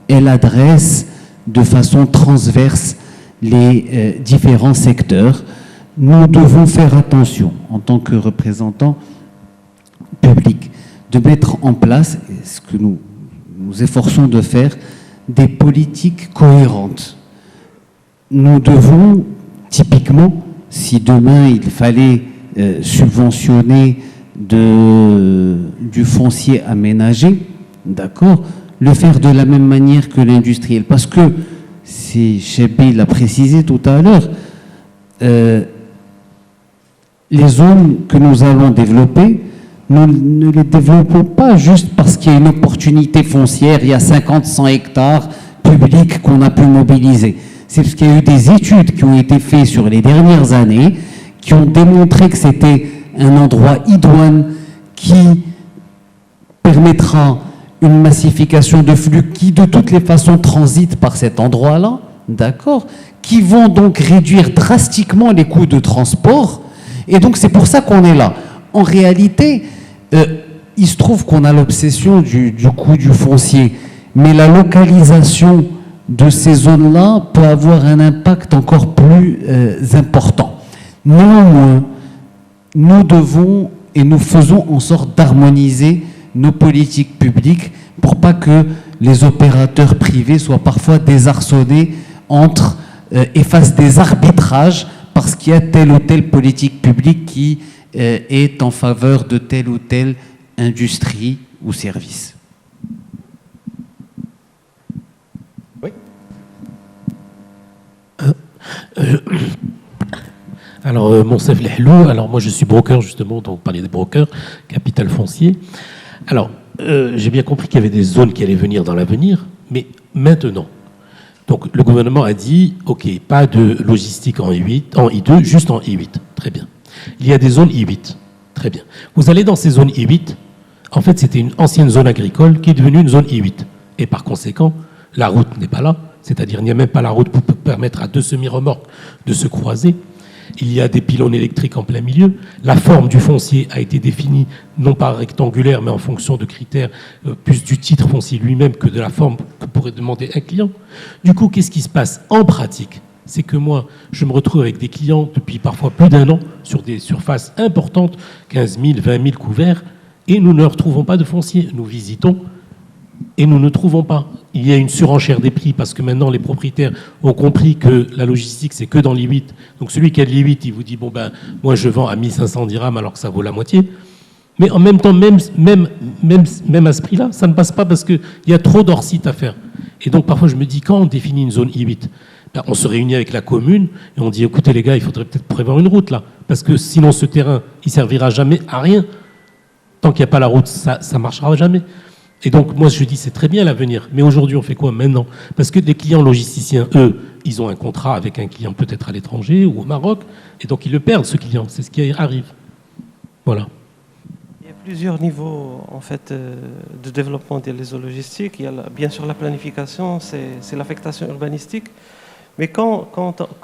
elle adresse de façon transverse les différents secteurs. Nous devons faire attention, en tant que représentants publics, de mettre en place, ce que nous nous efforçons de faire, des politiques cohérentes. Nous devons, typiquement, si demain il fallait subventionner du foncier aménagé, d'accord, le faire de la même manière que l'industriel. Parce que si Chebi l'a précisé tout à l'heure, les zones que nous allons développer, nous ne les développons pas juste parce qu'il y a une opportunité foncière, il y a 50-100 hectares publics qu'on a pu mobiliser. C'est parce qu'il y a eu des études qui ont été faites sur les dernières années qui ont démontré que c'était un endroit idoine qui permettra une massification de flux qui de toutes les façons transitent par cet endroit-là, d'accord, qui vont donc réduire drastiquement les coûts de transport. Et donc c'est pour ça qu'on est là. En réalité, il se trouve qu'on a l'obsession du coût du foncier, mais la localisation de ces zones-là peut avoir un impact encore plus important. Néanmoins, nous devons et nous faisons en sorte d'harmoniser nos politiques publiques pour pas que les opérateurs privés soient parfois désarçonnés et fassent des arbitrages parce qu'il y a telle ou telle politique publique qui est en faveur de telle ou telle industrie ou service. Oui. Alors, Monsef Lehlou, alors moi je suis broker justement, donc on parlait des brokers, capital foncier. Alors, j'ai bien compris qu'il y avait des zones qui allaient venir dans l'avenir, mais maintenant. Donc le gouvernement a dit, ok, pas de logistique en I2, juste en I8. Très bien. Il y a des zones I8. Très bien. Vous allez dans ces zones I8, en fait c'était une ancienne zone agricole qui est devenue une zone I8. Et par conséquent, la route n'est pas là, c'est-à-dire il n'y a même pas la route pour permettre à deux semi-remorques de se croiser. Il y a des pylônes électriques en plein milieu. La forme du foncier a été définie non pas rectangulaire, mais en fonction de critères plus du titre foncier lui-même que de la forme que pourrait demander un client. Du coup, qu'est-ce qui se passe en pratique? C'est que moi, je me retrouve avec des clients depuis parfois plus d'un an sur des surfaces importantes, 15 000, 20 000 couverts, et nous ne retrouvons pas de foncier. Nous visitons et nous ne trouvons pas. Il y a une surenchère des prix parce que maintenant les propriétaires ont compris que la logistique c'est que dans l'I8. Donc celui qui a de l'I8, il vous dit bon ben moi je vends à 1500 dirhams alors que ça vaut la moitié. Mais en même temps, même à ce prix-là, ça ne passe pas parce qu'il y a trop d'hors-site à faire. Et donc parfois je me dis quand on définit une zone I8, ben, on se réunit avec la commune et on dit écoutez les gars, il faudrait peut-être prévoir une route là parce que sinon ce terrain il servira jamais à rien. Tant qu'il n'y a pas la route, ça marchera jamais. Et donc, moi, je dis, c'est très bien l'avenir. Mais aujourd'hui, on fait quoi maintenant? Parce que les clients logisticiens, eux, ils ont un contrat avec un client peut-être à l'étranger ou au Maroc. Et donc, ils le perdent, ce client. C'est ce qui arrive. Voilà. Il y a plusieurs niveaux, en fait, de développement des réseaux logistiques. Il y a, bien sûr, la planification, c'est l'affectation urbanistique. Mais quand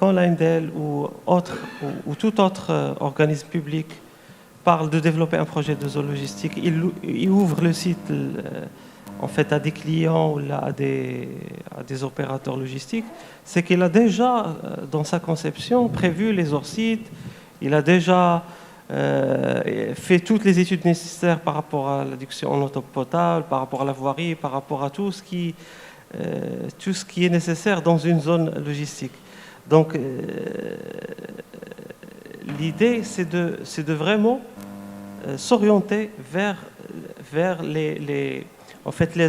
l'ANDL ou tout autre organisme public parle de développer un projet de zoologistique, il ouvre le site en fait à des clients ou à des opérateurs logistiques, c'est qu'il a déjà dans sa conception prévu les hors-sites, il a déjà fait toutes les études nécessaires par rapport à l'adduction en eau potable, par rapport à la voirie, par rapport à tout ce qui est nécessaire dans une zone logistique. Donc l'idée, c'est de vraiment s'orienter vers les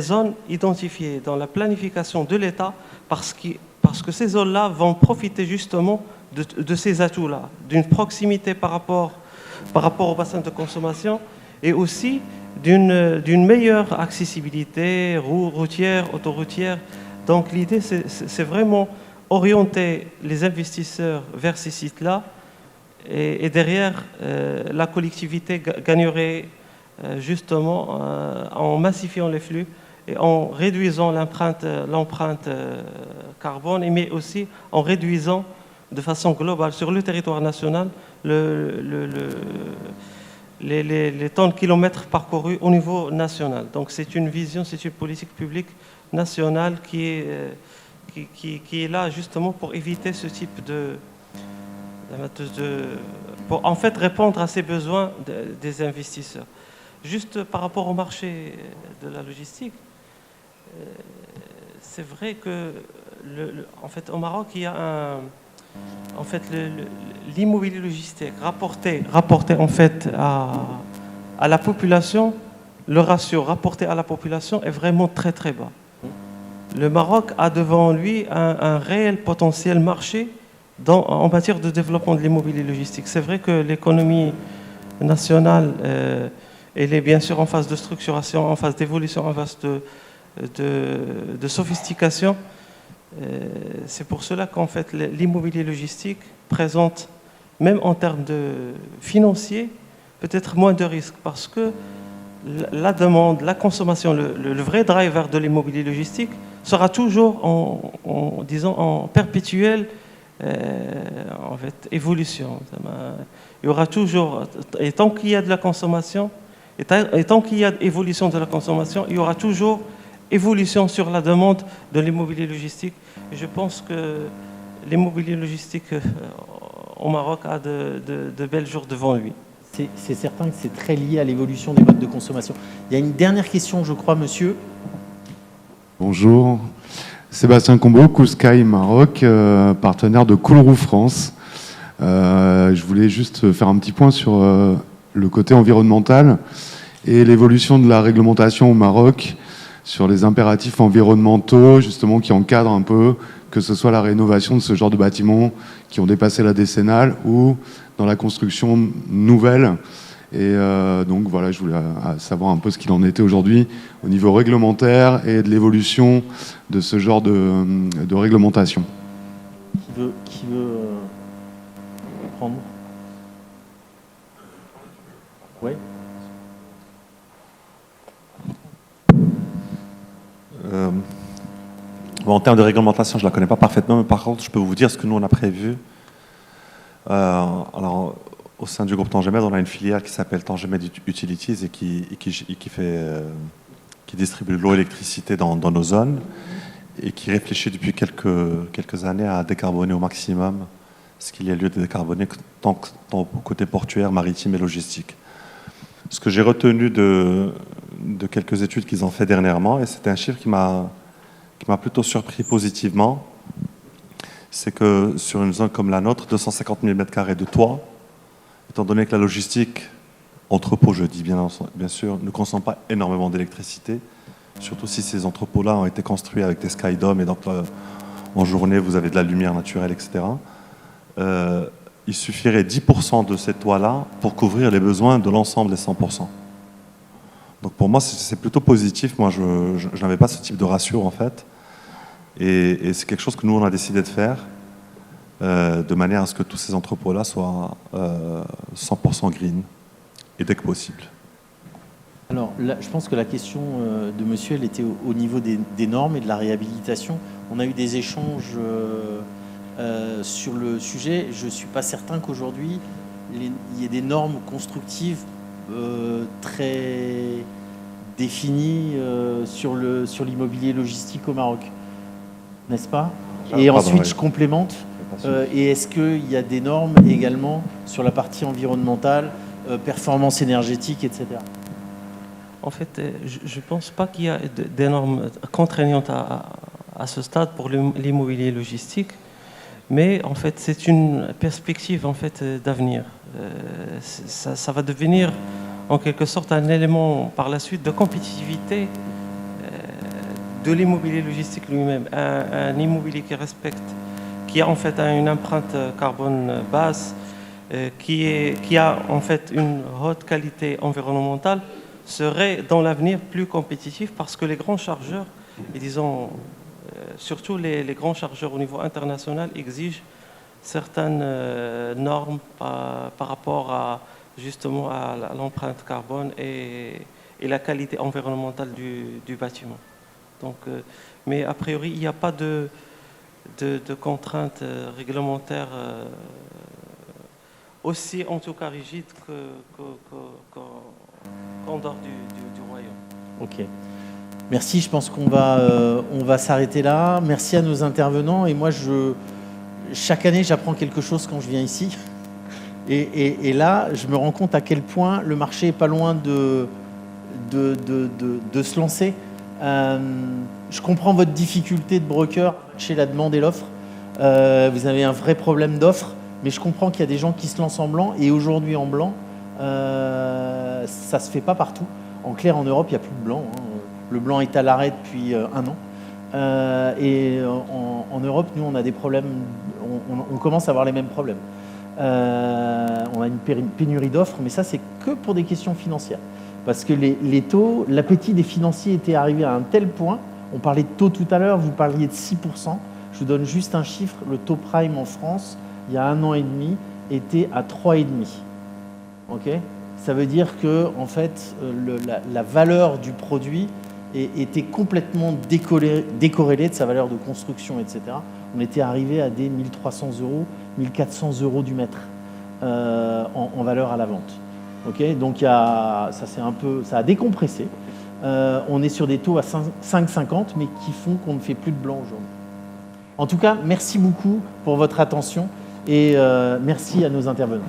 zones identifiées dans la planification de l'État, parce que ces zones-là vont profiter justement de ces atouts-là, d'une proximité par rapport au bassin de consommation et aussi d'une meilleure accessibilité routière, autoroutière. Donc l'idée, c'est vraiment orienter les investisseurs vers ces sites-là. Et derrière, la collectivité gagnerait justement en massifiant les flux et en réduisant l'empreinte carbone, mais aussi en réduisant de façon globale sur le territoire national les temps de kilomètres parcourus au niveau national. Donc c'est une vision, c'est une politique publique nationale qui est là justement pour éviter ce type pour en fait répondre à ces besoins des investisseurs. Juste par rapport au marché de la logistique, c'est vrai que en fait au Maroc il y a l'immobilier logistique rapporté en fait à la population, le ratio rapporté à la population est vraiment très très bas. le Maroc a devant lui un réel potentiel marché en matière de développement de l'immobilier logistique. C'est vrai que l'économie nationale, elle est bien sûr en phase de structuration, en phase d'évolution, en phase de sophistication. C'est pour cela qu'en fait l'immobilier logistique présente, même en termes de financiers, peut-être moins de risques, parce que la demande, la consommation, le vrai driver de l'immobilier logistique sera toujours en perpétuelle en fait, évolution. Il y aura toujours, et tant qu'il y a de la consommation, et tant qu'il y a évolution de la consommation, il y aura toujours évolution sur la demande de l'immobilier logistique. Et je pense que l'immobilier logistique au Maroc a de belles jours devant lui. C'est certain que c'est très lié à l'évolution des modes de consommation. Il y a une dernière question, je crois, monsieur. Bonjour. Sébastien Combeau, Cool Sky Maroc, partenaire de Coolroo France. Je voulais juste faire un petit point sur le côté environnemental et l'évolution de la réglementation au Maroc sur les impératifs environnementaux, justement, qui encadrent un peu, que ce soit la rénovation de ce genre de bâtiments qui ont dépassé la décennale ou dans la construction nouvelle. Et donc voilà, je voulais savoir un peu ce qu'il en était aujourd'hui au niveau réglementaire et de l'évolution de ce genre de réglementation. Qui veut prendre? Oui. En termes de réglementation, je ne la connais pas parfaitement, mais par contre, je peux vous dire ce que nous, on a prévu. Alors, au sein du groupe Tangemed, on a une filière qui s'appelle Tangemed Utilities et qui distribue de l'eau et l'électricité dans nos zones et qui réfléchit depuis quelques années à décarboner au maximum ce qu'il y a lieu de décarboner tant au côté portuaire, maritime et logistique. Ce que j'ai retenu de quelques études qu'ils ont fait dernièrement, et c'était un chiffre qui m'a plutôt surpris positivement, c'est que sur une zone comme la nôtre, 250 000 m² de toit, étant donné que la logistique, entrepôt, je dis bien sûr, ne consomme pas énormément d'électricité, surtout si ces entrepôts-là ont été construits avec des skydomes, et donc en journée, vous avez de la lumière naturelle, etc. Il suffirait 10% de ces toits-là pour couvrir les besoins de l'ensemble des 100%. Donc pour moi, c'est plutôt positif. Moi, je n'avais pas ce type de ratio, en fait. Et c'est quelque chose que nous, on a décidé de faire, de manière à ce que tous ces entrepôts-là soient 100% green, et dès que possible. Alors, là, je pense que la question de monsieur, elle était au niveau des normes et de la réhabilitation. On a eu des échanges sur le sujet. Je ne suis pas certain qu'aujourd'hui, il y ait des normes constructives très définies sur l'immobilier logistique au Maroc. N'est-ce pas? Et ensuite, je complémente. Et est-ce qu'il y a des normes également sur la partie environnementale, performance énergétique, etc. En fait, je ne pense pas qu'il y a des normes contraignantes à ce stade pour l'immobilier logistique, mais en fait, c'est une perspective en fait, d'avenir. Ça va devenir en quelque sorte un élément par la suite de compétitivité de l'immobilier logistique lui-même. Un immobilier qui a en fait une empreinte carbone basse, qui a en fait une haute qualité environnementale, serait dans l'avenir plus compétitif parce que les grands chargeurs, et disons surtout les grands chargeurs au niveau international, exigent certaines normes par rapport à justement à l'empreinte carbone et la qualité environnementale du bâtiment. Donc, mais a priori, il n'y a pas de contraintes réglementaires aussi en tout cas rigides qu'en dehors du royaume. Ok. Merci, je pense qu'on va s'arrêter là. Merci à nos intervenants. Et moi, chaque année, j'apprends quelque chose quand je viens ici. Et là, je me rends compte à quel point le marché n'est pas loin de se lancer. Je comprends votre difficulté de broker chez la demande et l'offre. Vous avez un vrai problème d'offre, mais je comprends qu'il y a des gens qui se lancent en blanc. Et aujourd'hui, en blanc, ça ne se fait pas partout. En clair, en Europe, il n'y a plus de blanc. Le blanc est à l'arrêt depuis 1 an. Et en Europe, nous, on a des problèmes, on commence à avoir les mêmes problèmes. On a une pénurie d'offres, mais ça, c'est que pour des questions financières. Parce que les taux, l'appétit des financiers était arrivé à un tel point, on parlait de taux tout à l'heure, vous parliez de 6%, je vous donne juste un chiffre, le taux prime en France, il y a 1 an et demi, était à 3,5. Okay, ça veut dire que en fait, la valeur du produit était complètement décorrélée de sa valeur de construction, etc. On était arrivé à des 1 300 euros, 1 400 euros du mètre en valeur à la vente. Okay, donc ça a décompressé. On est sur des taux à 5,50, mais qui font qu'on ne fait plus de blanc aujourd'hui. En tout cas, merci beaucoup pour votre attention et merci à nos intervenants.